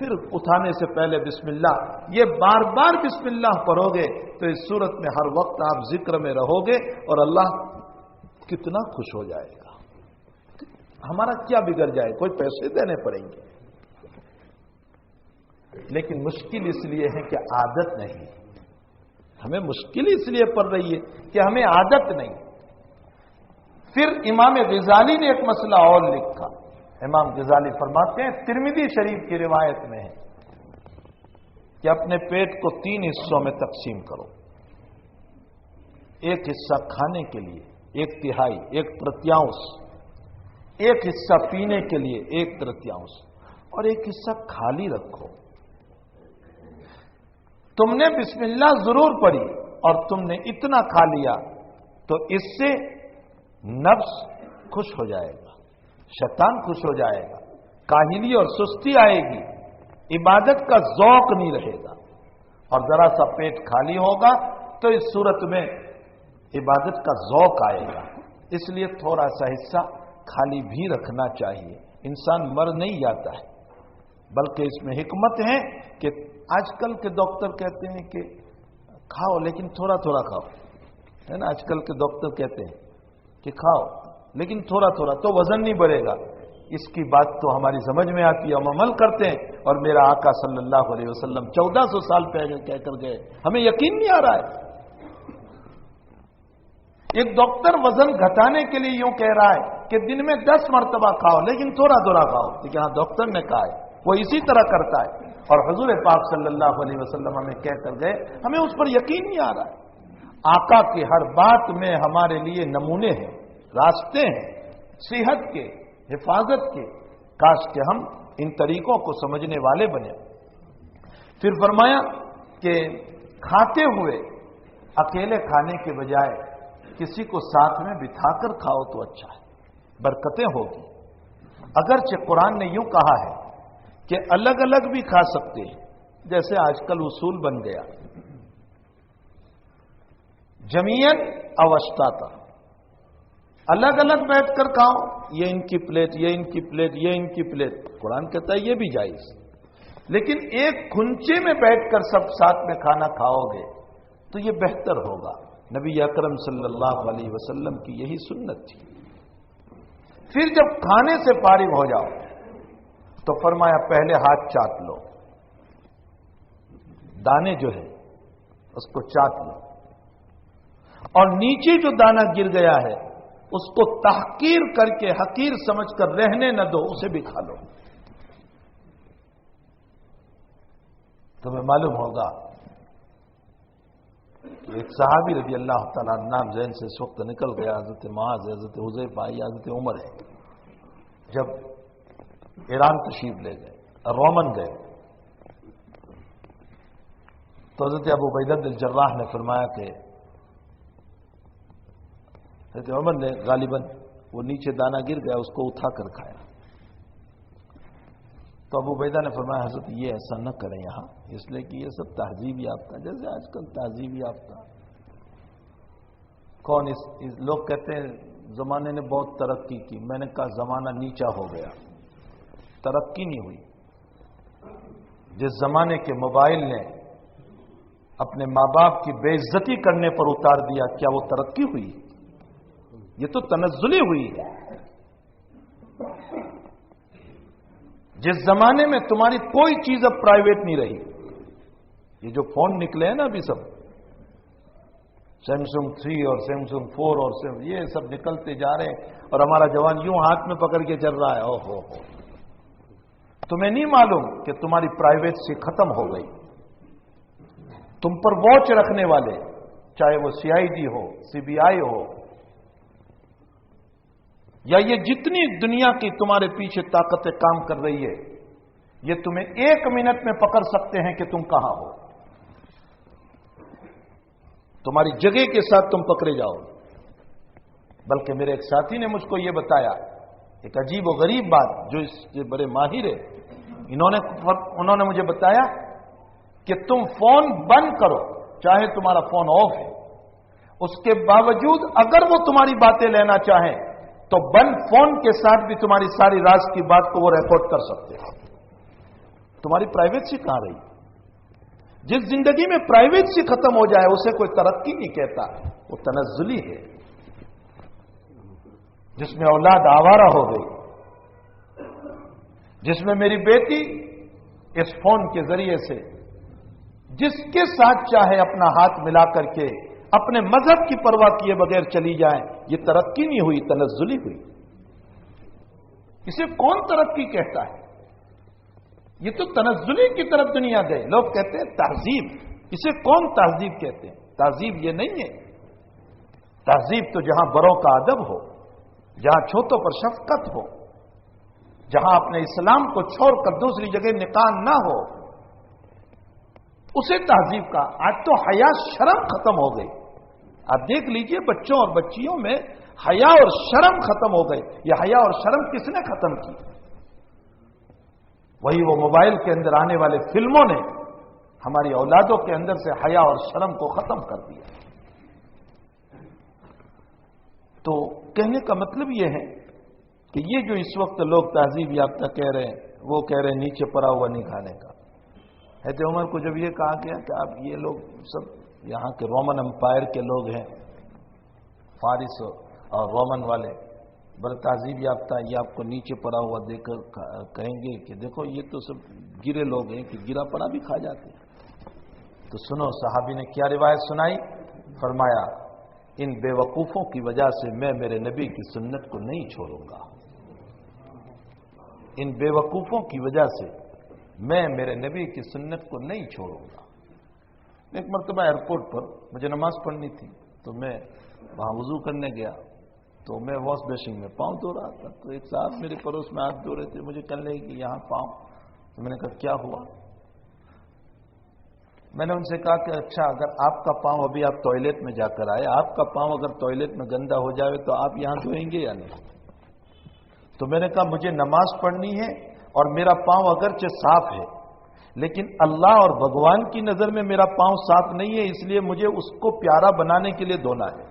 پھر اٹھانے سے پہلے بسم اللہ، یہ بار بار بسم اللہ پڑھو گے تو اس صورت میں ہر وقت آپ ذکر میں رہو گے اور اللہ کتنا خوش ہو جائے گا. ہمارا کیا بگڑ جائے، کوئی پیسے دینے پڑیں گے، لیکن مشکل اس لیے ہے کہ عادت نہیں. ہمیں مشکل اس لیے پڑ رہی ہے کہ ہمیں عادت نہیں. پھر امام غزالی نے ایک مسئلہ اور لکھا. امام غزالی فرماتے ہیں، ترمذی شریف کی روایت میں ہے کہ اپنے پیٹ کو 3 حصوں میں تقسیم کرو. ایک حصہ کھانے کے لیے، 1/3، 1/3، ایک حصہ پینے کے لیے، 1/3، اور ایک حصہ خالی رکھو. تم نے بسم اللہ ضرور پڑھی اور تم نے اتنا کھا لیا تو اس سے نفس خوش ہو جائے گا، شیطان خوش ہو جائے گا، کاہلی اور سستی آئے گی، عبادت کا ذوق نہیں رہے گا، اور ذرا سا پیٹ خالی ہوگا تو اس صورت میں عبادت کا ذوق آئے گا. اس لیے تھوڑا سا حصہ خالی بھی رکھنا چاہیے. انسان مر نہیں جاتا ہے، بلکہ اس میں حکمت ہے کہ آج کل کے ڈاکٹر کہتے ہیں کہ کھاؤ لیکن تھوڑا تھوڑا کھاؤ، ہے نا. آج کل کے ڈاکٹر کہتے ہیں کہ کھاؤ لیکن تھوڑا تھوڑا، تو وزن نہیں بڑھے گا. اس کی بات تو ہماری سمجھ میں آتی ہے، ہم عمل کرتے ہیں. اور میرا آقا صلی اللہ علیہ وسلم 1400 سال پہلے کہہ کر گئے، ہمیں یقین نہیں آ رہا ہے. ایک ڈاکٹر وزن گھٹانے کے لیے یوں کہہ رہا ہے کہ دن میں 10 مرتبہ کھاؤ لیکن تھوڑا تھوڑا کھاؤ. لیکن ہاں ڈاکٹر نے کہا ہے، وہ اسی طرح کرتا ہے. اور حضور پاک صلی اللہ علیہ وسلم ہمیں کہہ کر گئے، ہمیں اس پر یقین نہیں آ رہا ہے. آقا کی ہر بات میں ہمارے لیے نمونے ہیں، راستے ہیں صحت کے، حفاظت کے. کاش کہ ہم ان طریقوں کو سمجھنے والے بنے. پھر فرمایا کہ کھاتے ہوئے اکیلے کھانے کے بجائے کسی کو ساتھ میں بٹھا کر کھاؤ تو اچھا ہے، برکتیں ہوگی. اگرچہ قرآن نے یوں کہا ہے کہ الگ الگ بھی کھا سکتے ہیں، جیسے آج کل اصول بن گیا جمیعن اوشتاتا، الگ الگ بیٹھ کر کھاؤ، یہ ان کی پلیٹ، یہ ان کی پلیٹ، یہ ان کی پلیٹ. قرآن کہتا ہے یہ بھی جائز. لیکن ایک کھنچے میں بیٹھ کر سب ساتھ میں کھانا کھاؤ گے تو یہ بہتر ہوگا. نبی اکرم صلی اللہ علیہ وسلم کی یہی سنت تھی. پھر جب کھانے سے فارغ ہو جاؤ تو فرمایا پہلے ہاتھ چاٹ لو، دانے جو ہے اس کو چاٹ لو، اور نیچے جو دانہ گر گیا ہے اس کو تحقیر کر کے حقیر سمجھ کر رہنے نہ دو، اسے بھی کھا لو. تمہیں معلوم ہوگا کہ ایک صحابی رضی اللہ تعالیٰ نام ذہن سے اس وقت نکل گیا، حضرت معاذ، حضرت حذیفہ یا حضرت عمر ہے. جب ایران تشریف لے گئے، رومن گئے، تو حضرت ابو عبیدہ بن الجراح نے فرمایا کہ حضرت عمر نے غالباً وہ نیچے دانہ گر گیا اس کو اٹھا کر کھایا. تو ابو عبیدہ نے فرمایا حضرت یہ ایسا نہ کریں یہاں، اس لیے کہ یہ سب تہذیب یافتہ، جیسے آج کل تہذیب یافتہ کون لوگ کہتے ہیں زمانے نے بہت ترقی کی. میں نے کہا زمانہ نیچا ہو گیا، ترقی نہیں ہوئی. جس زمانے کے موبائل نے اپنے ماں باپ کی بے عزتی کرنے پر اتار دیا، کیا وہ ترقی ہوئی؟ یہ تو تنزلی ہوئی ہے. جس زمانے میں تمہاری کوئی چیز اب پرائیویٹ نہیں رہی، یہ جو فون نکلے ہیں نا ابھی سب سیمسنگ 3 اور سیمسنگ 4 اور یہ سب نکلتے جا رہے ہیں، اور ہمارا جوان یوں ہاتھ میں پکڑ کے چل رہا ہے. او ہو تمہیں نہیں معلوم کہ تمہاری پرائیویسی ختم ہو گئی. تم پر واچ رکھنے والے، چاہے وہ CID ہو، CBI ہو، یا یہ جتنی دنیا کی تمہارے پیچھے طاقتیں کام کر رہی ہے، یہ تمہیں 1 منٹ میں پکڑ سکتے ہیں کہ تم کہاں ہو. تمہاری جگہ کے ساتھ تم پکڑے جاؤ. بلکہ میرے ایک ساتھی نے مجھ کو یہ بتایا، ایک عجیب و غریب بات، جو اس سے بڑے ماہر ہے، انہوں نے مجھے بتایا کہ تم فون بند کرو، چاہے تمہارا فون آف ہے، اس کے باوجود اگر وہ تمہاری باتیں لینا چاہیں تو بند فون کے ساتھ بھی تمہاری ساری راز کی بات کو وہ ریکارڈ کر سکتے ہیں. تمہاری پرائیویسی کہاں رہی؟ جس زندگی میں پرائیویسی ختم ہو جائے اسے کوئی ترقی نہیں کہتا، وہ تنزلی ہے۔ جس میں اولاد آوارہ ہو گئی، جس میں میری بیٹی اس فون کے ذریعے سے جس کے ساتھ چاہے اپنا ہاتھ ملا کر کے اپنے مذہب کی پرواہ کیے بغیر چلی جائیں، یہ ترقی نہیں ہوئی، تنزلی ہوئی۔ اسے کون ترقی کہتا ہے؟ یہ تو تنزلی کی طرف دنیا گئے۔ لوگ کہتے ہیں تہذیب، اسے کون تہذیب کہتے ہیں؟ تہذیب یہ نہیں ہے۔ تہذیب تو جہاں بڑوں کا ادب ہو، جہاں چھوٹوں پر شفقت ہو، جہاں اپنے اسلام کو چھوڑ کر دوسری جگہ نکاح نہ ہو، اسے تہذیب کا۔ آج تو حیا شرم ختم ہو گئی۔ آپ دیکھ لیجئے بچوں اور بچیوں میں حیا اور شرم ختم ہو گئی۔ یہ حیا اور شرم کس نے ختم کی؟ وہی وہ موبائل کے اندر آنے والے فلموں نے ہماری اولادوں کے اندر سے حیا اور شرم کو ختم کر دیا۔ تو کہنے کا مطلب یہ ہے کہ یہ جو اس وقت لوگ تہذیب یافتہ کہہ رہے ہیں، وہ کہہ رہے ہیں نیچے پڑا ہوا نہیں کھانے کا۔ حضرت عمر کو جب یہ کہا گیا کہ آپ یہ لوگ سب یہاں کے رومن امپائر کے لوگ ہیں، فارس اور رومن والے بڑے تہذیب یافتہ، یہ آپ کو نیچے پڑا ہوا دے کر کہیں گے کہ دیکھو یہ تو سب گرے لوگ ہیں کہ گرا پڑا بھی کھا جاتے ہیں۔ تو سنو صحابی نے کیا روایت سنائی، فرمایا ان بے وقوفوں کی وجہ سے میں میرے نبی کی سنت کو نہیں چھوڑوں گا، ان بے وقوفوں کی وجہ سے میں میرے نبی کی سنت کو نہیں چھوڑوں گا۔ ایک مرتبہ ایئرپورٹ پر مجھے نماز پڑھنی تھی، تو میں وہاں وضو کرنے گیا، تو میں واش بیسن میں پاؤں دھو رہا تھا، تو ایک صاحب میرے پڑوس میں ہاتھ دھو رہے تھے، مجھے کہنے لگے کہ یہاں پاؤں۔ تو میں نے کہا کیا ہوا؟ میں نے ان سے کہا کہ اچھا اگر آپ کا پاؤں ابھی آپ ٹوائلٹ میں جا کر آئے، آپ کا پاؤں اگر ٹوائلٹ میں گندا ہو جائے تو آپ یہاں دھوئیں گے یا نہیں؟ تو میں نے کہا مجھے نماز پڑھنی ہے اور میرا پاؤں اگرچہ صاف ہے، لیکن اللہ اور بھگوان کی نظر میں میرا پاؤں صاف نہیں ہے، اس لیے مجھے اس کو پیارا بنانے کے لیے دھونا ہے۔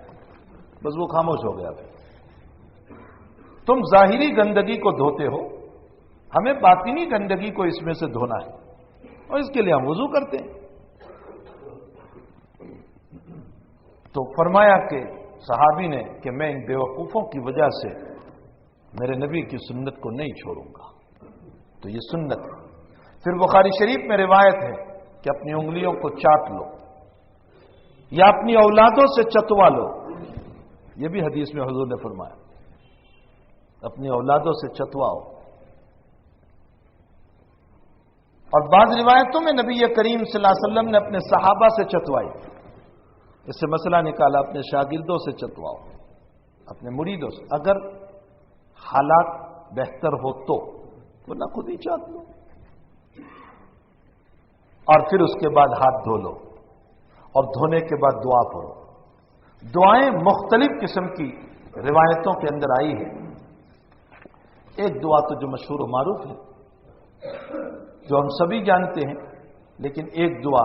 بس وہ خاموش ہو گیا۔ تم ظاہری گندگی کو دھوتے ہو، ہمیں باطنی گندگی کو اس میں سے دھونا ہے، اور اس کے لیے ہم وضو کرتے ہیں۔ تو فرمایا کہ صحابی نے کہ میں ان بیوقوفوں کی وجہ سے میرے نبی کی سنت کو نہیں چھوڑوں گا۔ تو یہ سنت ہے۔ پھر بخاری شریف میں روایت ہے کہ اپنی انگلیوں کو چاٹ لو یا اپنی اولادوں سے چتوا لو، یہ بھی حدیث میں حضور نے فرمایا، اپنی اولادوں سے چتواؤ۔ اور بعض روایتوں میں نبی کریم صلی اللہ علیہ وسلم نے اپنے صحابہ سے چتوائی، اس سے مسئلہ نکالا اپنے شاگردوں سے چتواؤ، اپنے مریدوں سے، اگر حالات بہتر ہو تو ورنہ خود ہی چاٹ لو، اور پھر اس کے بعد ہاتھ دھو لو، اور دھونے کے بعد دعا پڑھو۔ دعائیں مختلف قسم کی روایتوں کے اندر آئی ہے۔ ایک دعا تو جو مشہور و معروف ہے، جو ہم سبھی جانتے ہیں، لیکن ایک دعا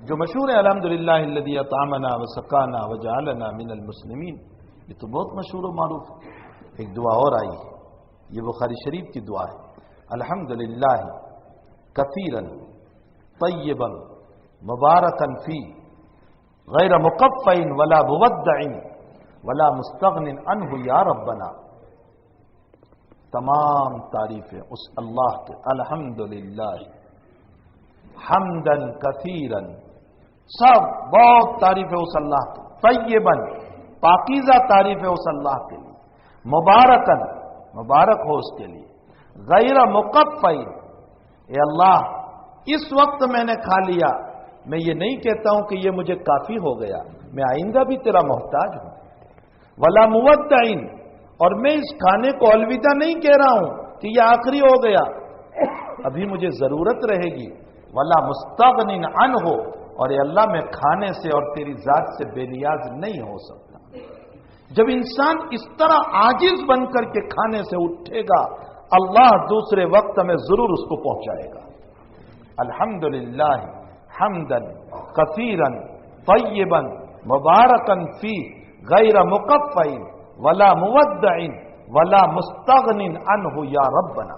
جو مشہور ہے، الحمدللہ الذی اطعمنا وسقانا وجعلنا من المسلمین، یہ تو بہت مشہور و معروف ہے۔ ایک دعا اور آئی ہے، یہ بخاری شریف کی دعا ہے، الحمدللہ کثیرا طیبا مبارکا فی غیر مقفع ولا مودع ولا مستغن عنہ یا ربنا۔ تمام تعریفیں اس اللہ کے، الحمدللہ حمدن کثیرا، سب بہت تعریف ہے اس اللہ کی، طیباً پاکیزہ تعریف ہے اس اللہ کے لیے، مبارکاً مبارک ہو اس کے لیے، غیر مقفع، اے اللہ اس وقت میں نے کھا لیا، میں یہ نہیں کہتا ہوں کہ یہ مجھے کافی ہو گیا، میں آئندہ بھی تیرا محتاج ہوں، ولا مودع، اور میں اس کھانے کو الوداع نہیں کہہ رہا ہوں کہ یہ آخری ہو گیا، ابھی مجھے ضرورت رہے گی، ولا مستغن عنہ، اور اے اللہ میں کھانے سے اور تیری ذات سے بے نیاز نہیں ہو سکتا۔ جب انسان اس طرح عاجز بن کر کے کھانے سے اٹھے گا، اللہ دوسرے وقت میں ضرور اس کو پہنچائے گا۔ الحمدللہ حمدا کثیرا طیبا مبارکا فی غیر مقفع ولا مودع ولا مستغن عنہ یا ربنا۔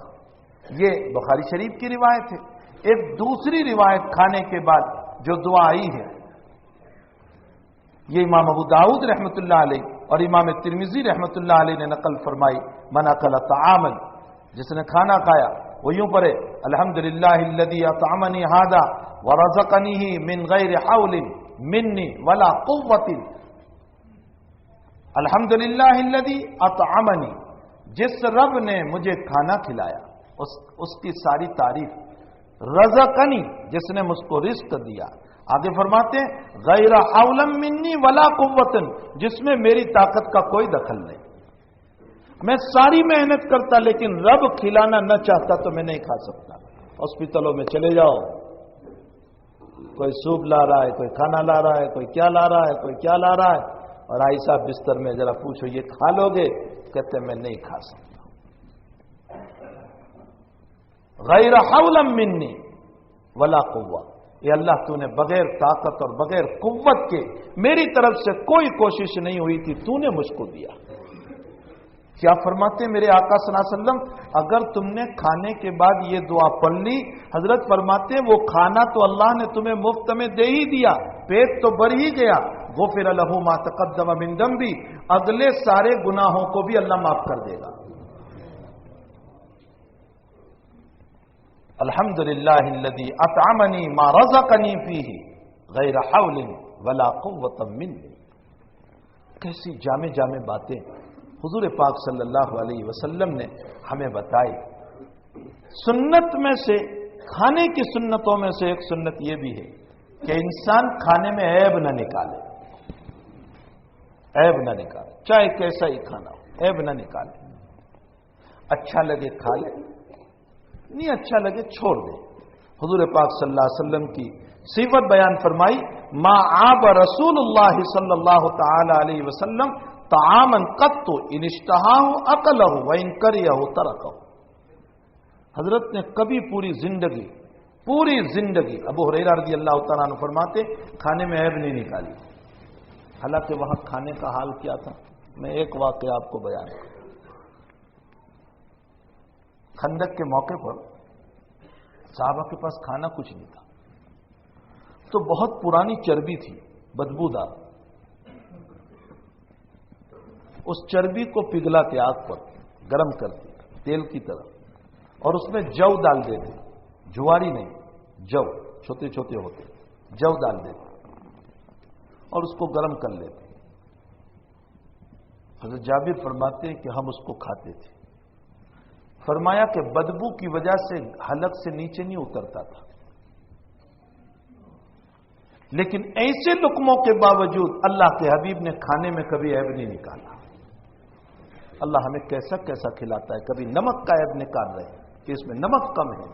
یہ بخاری شریف کی روایت ہے. ایک دوسری روایت کھانے کے بعد جو دعا آئی ہے یہ امام ابو داؤد رحمۃ اللہ علیہ اور امام ترمذی رحمۃ اللہ علیہ نے نقل فرمائی. من اکل طعاما، جس نے کھانا کھایا وہ یوں پڑھے الحمدللہ الذی اطعمنی ھذا ورزقنیہ من غیر حول منی ولا قوت. الحمدللہ الذی اطعمنی، جس رب نے مجھے کھانا کھلایا اس کی ساری تعریف. رزقنی، جس نے مجھ کو رزق دیا. آگے فرماتے ہیں غیر حول منی ولا قوت، جس میں میری طاقت کا کوئی دخل نہیں. میں ساری محنت کرتا لیکن رب کھلانا نہ چاہتا تو میں نہیں کھا سکتا. ہاسپٹلوں میں چلے جاؤ، کوئی سوپ لا رہا ہے، کوئی کھانا لا رہا ہے، کوئی کیا لا رہا ہے، کوئی کیا لا رہا ہے، اور آئی صاحب بستر میں ذرا پوچھو یہ کھا لو گے؟ کہتے میں نہیں کھا سکتا. غیر حول منی ولا قوت، یہ اللہ تو نے بغیر طاقت اور بغیر قوت کے میری طرف سے کوئی کوشش نہیں ہوئی تھی، تو نے مجھ کو دیا. کیا فرماتے ہیں میرے آقا صلی اللہ علیہ وسلم؟ اگر تم نے کھانے کے بعد یہ دعا پڑھ لی، حضرت فرماتے ہیں وہ کھانا تو اللہ نے تمہیں مفت میں دے ہی دیا، پیٹ تو بھر ہی گیا. غفر لہ ما تقدم من ذنبی، اگلے سارے گناہوں کو بھی اللہ معاف کر دے گا. الحمدللہ الذی اطعمنی ما رزقنی فیہ غیر حول ولا قوت منی. کیسی جامع جامع باتیں حضور پاک صلی اللہ علیہ وسلم نے ہمیں بتائی. سنت میں سے، کھانے کی سنتوں میں سے ایک سنت یہ بھی ہے کہ انسان کھانے میں عیب نہ نکالے. عیب نہ نکالے، چاہے کیسا ہی کھانا ہو، عیب نہ نکالے. اچھا لگے کھا لے، نہیں اچھا لگے چھوڑ دے. حضور پاک صلی اللہ علیہ وسلم کی صفت بیان فرمائی ما عاب رسول اللہ صلی اللہ تعالی علیہ وسلم طعاما قط ان اشتہاہ اکلہ وان کریہ ترکہ. حضرت نے کبھی پوری زندگی ابو ہریرہ رضی اللہ تعالیٰ عنہ فرماتے کھانے میں عیب نہیں نکالی. حالانکہ وہاں کھانے کا حال کیا تھا، میں ایک واقعہ آپ کو بیان کروں. خندق کے موقع پر صحابہ کے پاس کھانا کچھ نہیں تھا، تو بہت پرانی چربی تھی بدبودار. اس چربی کو پگھلاتے آگ پر گرم کرتے تیل کی طرح، اور اس میں جو ڈال دیتے، جواری نہیں، جو چھوٹے چھوٹے ہوتے، جو ڈال دیتے اور اس کو گرم کر لیتے. حضرت جابر فرماتے ہیں کہ ہم اس کو کھاتے تھے. فرمایا کہ بدبو کی وجہ سے حلق سے نیچے نہیں اترتا تھا، لیکن ایسے لقموں کے باوجود اللہ کے حبیب نے کھانے میں کبھی عیب نہیں نکالا. اللہ ہمیں کیسا کیسا کھلاتا ہے. کبھی نمک کا عیب نکال رہے کہ اس میں نمک کم ہے،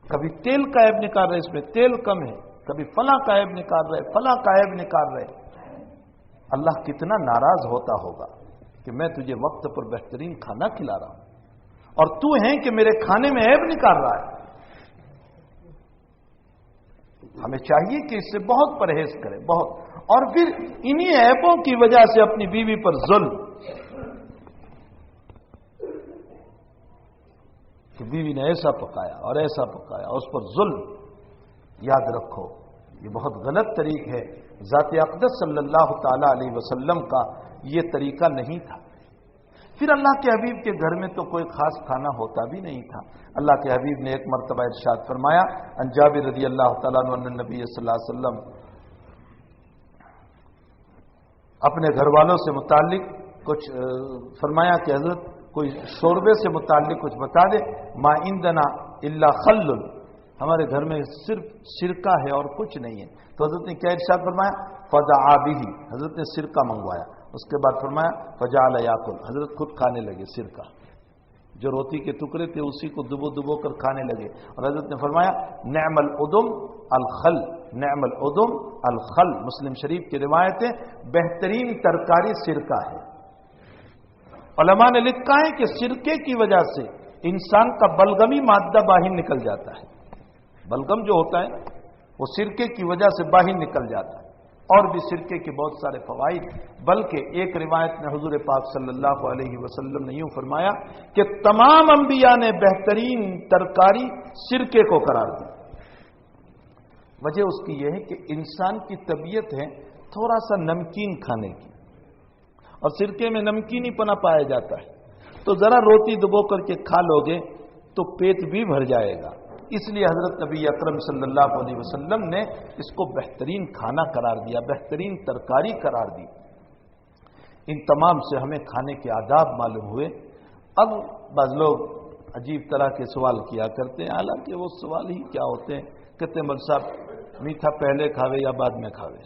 کبھی تیل کا عیب نکال رہے اس میں تیل کم ہے، کبھی فلاں کا عیب نکال رہے، فلاں کا عیب نکال رہے. اللہ کتنا ناراض ہوتا ہوگا کہ میں تجھے وقت پر بہترین کھانا کھلا رہا ہوں اور تو ہے کہ میرے کھانے میں عیب نکال رہا ہے. ہمیں چاہیے کہ اس سے بہت پرہیز کرے، بہت. اور پھر انہی عیبوں کی وجہ سے اپنی بیوی پر ظلم، کہ بیوی نے ایسا پکایا اور ایسا پکایا، اس پر ظلم. یاد رکھو یہ بہت غلط طریق ہے. ذات اقدس صلی اللہ تعالی علیہ وسلم کا یہ طریقہ نہیں تھا. پھر اللہ کے حبیب کے گھر میں تو کوئی خاص کھانا ہوتا بھی نہیں تھا. اللہ کے حبیب نے ایک مرتبہ ارشاد فرمایا عن جابر رضی اللہ تعالیٰ عنہ ان نبی صلی اللہ علیہ وسلم اپنے گھر والوں سے متعلق کچھ فرمایا کہ حضرت کوئی شوربے سے متعلق کچھ بتا دے. ما عندنا الا خل، ہمارے گھر میں صرف سرکہ ہے اور کچھ نہیں ہے. تو حضرت نے کیا ارشاد فرمایا فدعا به، حضرت نے سرکہ منگوایا. اس کے بعد فرمایا فجعل یاکل، حضرت خود کھانے لگے سرکہ. جو روٹی کے ٹکڑے تھے اسی کو دبو کر کھانے لگے. اور حضرت نے فرمایا نعم الادم الخل، نعم الادم الخل. مسلم شریف کی روایت ہے بہترین ترکاری سرکہ ہے. علماء نے لکھا ہے کہ سرکے کی وجہ سے انسان کا بلغمی مادہ باہر نکل جاتا ہے. بلغم جو ہوتا ہے وہ سرکے کی وجہ سے باہر نکل جاتا ہے. اور بھی سرکے کے بہت سارے فوائد، بلکہ ایک روایت میں حضور پاک صلی اللہ علیہ وسلم نے یوں فرمایا کہ تمام انبیاء نے بہترین ترکاری سرکے کو قرار دی۔ وجہ اس کی یہ ہے کہ انسان کی طبیعت ہے تھوڑا سا نمکین کھانے کی، اور سرکے میں نمکینی پنا پایا جاتا ہے، تو ذرا روٹی دبو کر کے کھا لو گے تو پیٹ بھی بھر جائے گا۔ اس لیے حضرت نبی اکرم صلی اللہ علیہ وسلم نے اس کو بہترین کھانا قرار دیا، بہترین ترکاری قرار دی۔ ان تمام سے ہمیں کھانے کے آداب معلوم ہوئے۔ اب بعض لوگ عجیب طرح کے سوال کیا کرتے ہیں، حالانکہ وہ سوال ہی کیا ہوتے ہیں، کہتے ہیں مول صاحب میٹھا پہلے کھاوے یا بعد میں کھاوے؟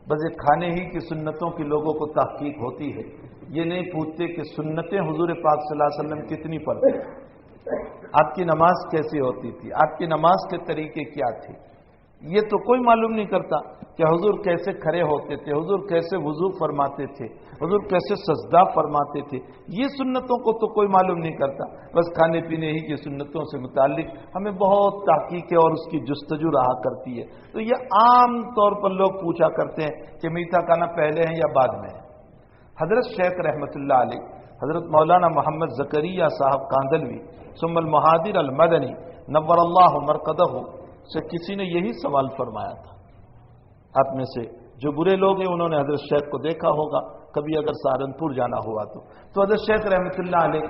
بس یہ کھانے ہی کی سنتوں کی لوگوں کو تحقیق ہوتی ہے، یہ نہیں پوچھتے کہ سنتیں حضور پاک صلی اللہ علیہ وسلم کتنی پڑھتے، آپ کی نماز کیسی ہوتی تھی، آپ کی نماز کے طریقے کیا تھے، یہ تو کوئی معلوم نہیں کرتا کہ حضور کیسے کھڑے ہوتے تھے، حضور کیسے وضو فرماتے تھے، حضور کیسے سجدہ فرماتے تھے، یہ سنتوں کو تو کوئی معلوم نہیں کرتا۔ بس کھانے پینے ہی کی سنتوں سے متعلق ہمیں بہت تحقیق اور اس کی جستجو رہا کرتی ہے۔ تو یہ عام طور پر لوگ پوچھا کرتے ہیں کہ میٹھا کھانا پہلے ہے یا بعد میں ہے۔ حضرت شیخ رحمۃ اللہ علیہ حضرت مولانا محمد زکریا صاحب کاندلوی ثم المہادر المدنی نور اللہ مرقدہ سے کسی نے یہی سوال فرمایا تھا۔ آپ میں سے جو برے لوگ ہیں انہوں نے حضرت شیخ کو دیکھا ہوگا، کبھی اگر سہارنپور جانا ہوا تو حضرت شیخ رحمۃ اللہ علیہ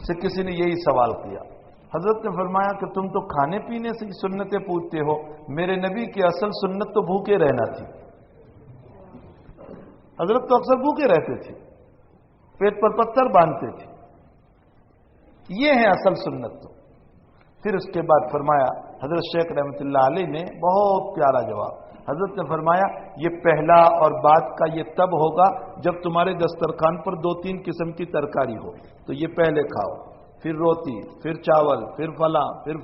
سے کسی نے یہی سوال کیا۔ حضرت نے فرمایا کہ تم تو کھانے پینے سے سنتیں پوچھتے ہو، میرے نبی کی اصل سنت تو بھوکے رہنا تھی۔ حضرت تو اکثر بھوکے رہتے تھے، پیٹ پر پتھر باندھتے تھے، یہ ہے اصل سنت۔ تو پھر اس کے بعد فرمایا حضرت شیخ رحمۃ اللہ علیہ نے بہت پیارا جواب، حضرت نے فرمایا یہ پہلا اور بعد کا یہ تب ہوگا جب تمہارے دسترخوان پر 2-3 قسم کی ترکاری ہو، تو یہ پہلے کھاؤ، پھر روٹی، پھر چاول، پھر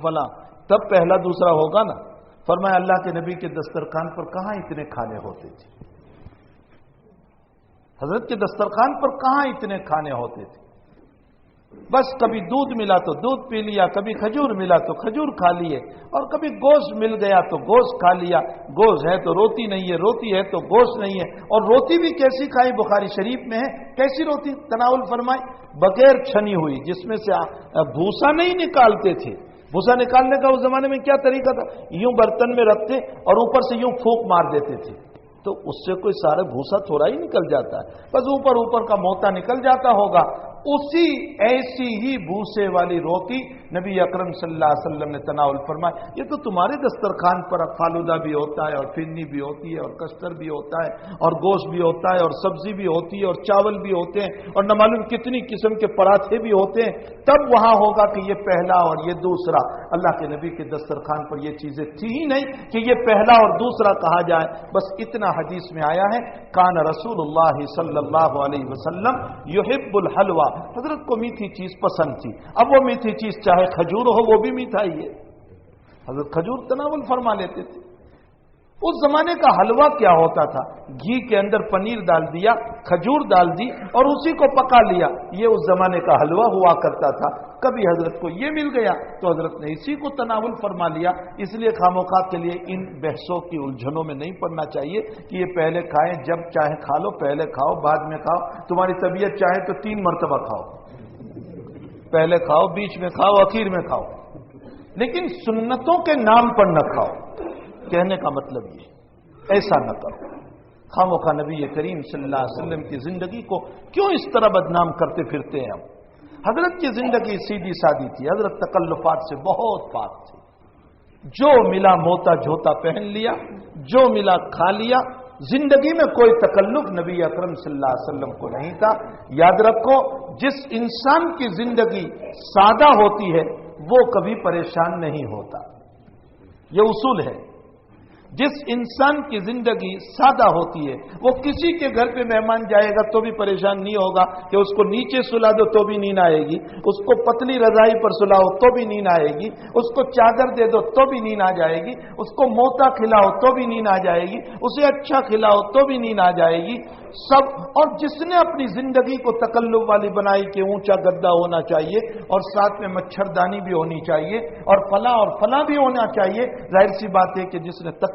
فلاں، تب پہلا دوسرا ہوگا نا۔ فرمایا اللہ کے نبی کے دسترخوان پر کہاں اتنے کھانے ہوتے تھے، حضرت کے دسترخوان پر کہاں اتنے کھانے ہوتے تھے، بس کبھی دودھ ملا تو دودھ پی لیا، کبھی کھجور ملا تو کھجور کھا لیے، اور کبھی گوشت مل گیا تو گوشت کھا لیا، گوشت ہے تو روٹی نہیں ہے، روٹی ہے تو گوشت نہیں ہے، اور روٹی بھی کیسی کھائی بخاری شریف میں ہے، کیسی روٹی تناول فرمائی، بغیر چھنی ہوئی، جس میں سے بھوسا نہیں نکالتے تھے۔ بھوسا نکالنے کا اس زمانے میں کیا طریقہ تھا، یوں برتن میں رکھتے اور اوپر سے یوں پھونک مار دیتے تھے، تو اس سے کوئی سارا بھوسا تھوڑا ہی نکل جاتا ہے، بس اوپر کا موتا نکل جاتا ہوگا۔ اسی ایسی ہی بھوسے والی روٹی نبی اکرم صلی اللہ علیہ وسلم نے تناول فرمایا۔ یہ تو تمہارے دسترخوان پر فالودہ بھی ہوتا ہے، اور فرنی بھی ہوتی ہے، اور کستر بھی ہوتا ہے، اور گوشت بھی ہوتا ہے، اور سبزی بھی ہوتی ہے، اور چاول بھی ہوتے ہیں، اور نہ معلوم کتنی قسم کے پراٹھے بھی ہوتے ہیں، تب وہاں ہوگا کہ یہ پہلا اور یہ دوسرا۔ اللہ کے نبی کے دسترخوان پر یہ چیزیں تھی ہی نہیں کہ یہ پہلا اور دوسرا کہا جائے، بس اتنا حدیث میں آیا ہے کان رسول اللہ صلی اللہ علیہ وسلم یحب الحلوہ، حضرت کو میٹھی چیز پسند تھی۔ اب وہ میٹھی چیز چاہے کھجور ہو وہ بھی میٹھا ہی ہے، حضرت کھجور تناول فرما لیتے تھے۔ اس زمانے کا حلوہ کیا ہوتا تھا، گھی کے اندر پنیر ڈال دیا، کھجور ڈال دی اور اسی کو پکا لیا، یہ اس زمانے کا حلوہ ہوا کرتا تھا۔ کبھی حضرت کو یہ مل گیا تو حضرت نے اسی کو تناول فرما لیا۔ اس لیے خاموخواہ کے لیے ان بحثوں کی الجھنوں میں نہیں پڑنا چاہیے کہ یہ پہلے کھائیں، جب چاہے کھا لو، پہلے کھاؤ بعد میں کھاؤ، تمہاری طبیعت چاہے تو 3 مرتبہ کھاؤ، پہلے کھاؤ، بیچ میں کھاؤ، اخیر میں کھاؤ، لیکن سنتوں کے نام پر نہ کھاؤ۔ کہنے کا مطلب یہ ایسا نہ کرو۔ خاموخواہ نبی کریم صلی اللہ علیہ وسلم کی زندگی کو کیوں اس طرح بدنام کرتے پھرتے ہیں ہم؟ حضرت کی زندگی سیدھی سادی تھی، حضرت تکلفات سے بہت پاک تھی، جو ملا موتا جھوتا پہن لیا، جو ملا کھا لیا، زندگی میں کوئی تکلف نبی اکرم صلی اللہ علیہ وسلم کو نہیں تھا۔ یاد رکھو جس انسان کی زندگی سادہ ہوتی ہے وہ کبھی پریشان نہیں ہوتا، یہ اصول ہے۔ جس انسان کی زندگی سادہ ہوتی ہے وہ کسی کے گھر پہ مہمان جائے گا تو بھی پریشان نہیں ہوگا کہ اس کو نیچے سلا دو تو بھی نیند آئے گی، اس کو پتلی رضائی پر سلاؤ تو بھی نیند آئے گی، اس کو چادر دے دو تو بھی نیند آ جائے گی، اس کو موتا کھلاؤ تو بھی نیند آ جائے گی، اسے اچھا کھلاؤ تو بھی نیند آ جائے گی سب۔ اور جس نے اپنی زندگی کو تکلف والی بنائی کہ اونچا گدا ہونا چاہیے اور ساتھ میں مچھردانی بھی ہونی چاہیے اور فلاں بھی ہونا چاہیے، ظاہر سی بات ہے کہ جس نے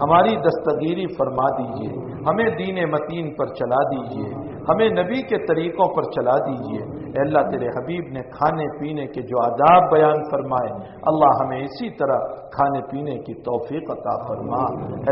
ہماری دستگیری فرما دیجئے، ہمیں دین متین پر چلا دیجئے، ہمیں نبی کے طریقوں پر چلا دیجئے۔ اے اللہ تیرے حبیب نے کھانے پینے کے جو آداب بیان فرمائے، اللہ ہمیں اسی طرح کھانے پینے کی توفیق عطا فرما۔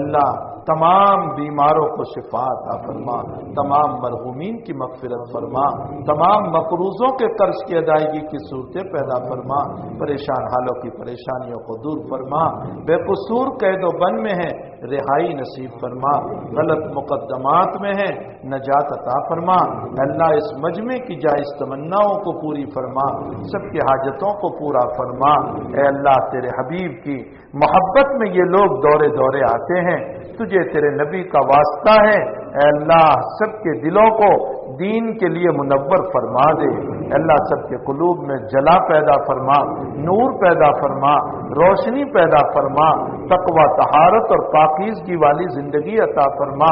اللہ تمام بیماروں کو شفا عطا فرما، تمام مرحومین کی مغفرت فرما، تمام مقروضوں کے قرض کی ادائیگی کی صورتیں پیدا فرما، پریشان حالوں کی پریشانیوں کو دور فرما، بے قصور قید و بند میں ہیں رہائی نصیب فرما، غلط مقدمات میں ہیں نجات عطا فرما۔ اللہ اس مجمع کی جائز تمناؤں کو پوری فرما، سب کی حاجتوں کو پورا فرما۔ اے اللہ تیرے حبیب کی محبت میں یہ لوگ دورے دورے آتے ہیں، تجھے تیرے نبی کا واسطہ ہے، اے اللہ سب کے دلوں کو دین کے لیے منور فرما دے۔ اے اللہ سب کے قلوب میں جلا پیدا فرما، نور پیدا فرما، روشنی پیدا فرما، تقوی طہارت اور پاکیزگی والی زندگی عطا فرما۔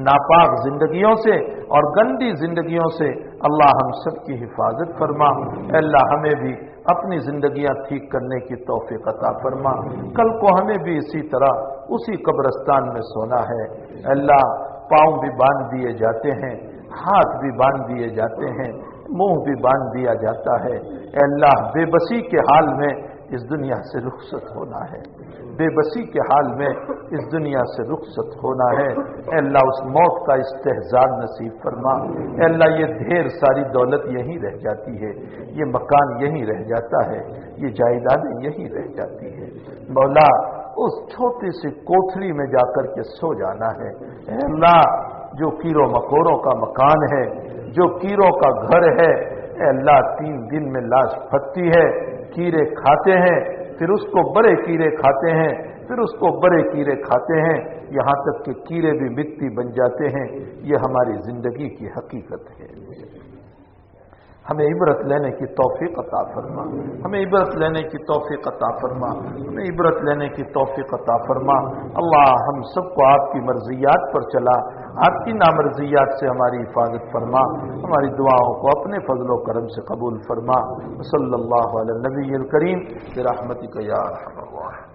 ناپاک زندگیوں سے اور گندی زندگیوں سے اللہ ہم سب کی حفاظت فرما۔ اے اللہ ہمیں بھی اپنی زندگیاں ٹھیک کرنے کی توفیق عطا فرما، کل کو ہمیں بھی اسی طرح اسی قبرستان میں سونا ہے۔ اے اللہ پاؤں بھی باندھ دیے جاتے ہیں، ہاتھ بھی باندھ دیے جاتے ہیں، منہ بھی باندھ دیا جاتا ہے۔ اے اللہ بے بسی کے حال میں اس دنیا سے رخصت ہونا ہے، بے بسی کے حال میں اس دنیا سے رخصت ہونا ہے۔ اے اللہ اس موت کا استحضار نصیب فرما۔ اے اللہ یہ ڈھیر ساری دولت یہیں رہ جاتی ہے، یہ مکان یہیں رہ جاتا ہے، یہ جائیدادیں یہیں رہ جاتی ہے۔ مولا اس چھوٹی سی کوٹھری میں جا کر کے سو جانا ہے۔ اے اللہ جو کیڑوں مکوڑوں کا مکان ہے، جو کیڑوں کا گھر ہے، اے اللہ 3 دن میں لاش پھٹتی ہے، کیڑے کھاتے ہیں، پھر اس کو بڑے کیڑے کھاتے ہیں، پھر اس کو بڑے کیڑے کھاتے ہیں، یہاں تک کہ کیڑے بھی مٹی بن جاتے ہیں۔ یہ ہماری زندگی کی حقیقت ہے۔ ہمیں عبرت لینے کی توفیق عطا فرما، ہمیں عبرت لینے کی توفیق عطا فرما، ہمیں عبرت لینے کی توفیق عطا فرما۔ اللہ ہم سب کو آپ کی مرضیات پر چلا، آپ کی نامرضیات سے ہماری حفاظت فرما، ہماری دعاؤں کو اپنے فضل و کرم سے قبول فرما۔ صلی اللہ علیہ النبی الکریم برحمتک یا ارحم الراحمین۔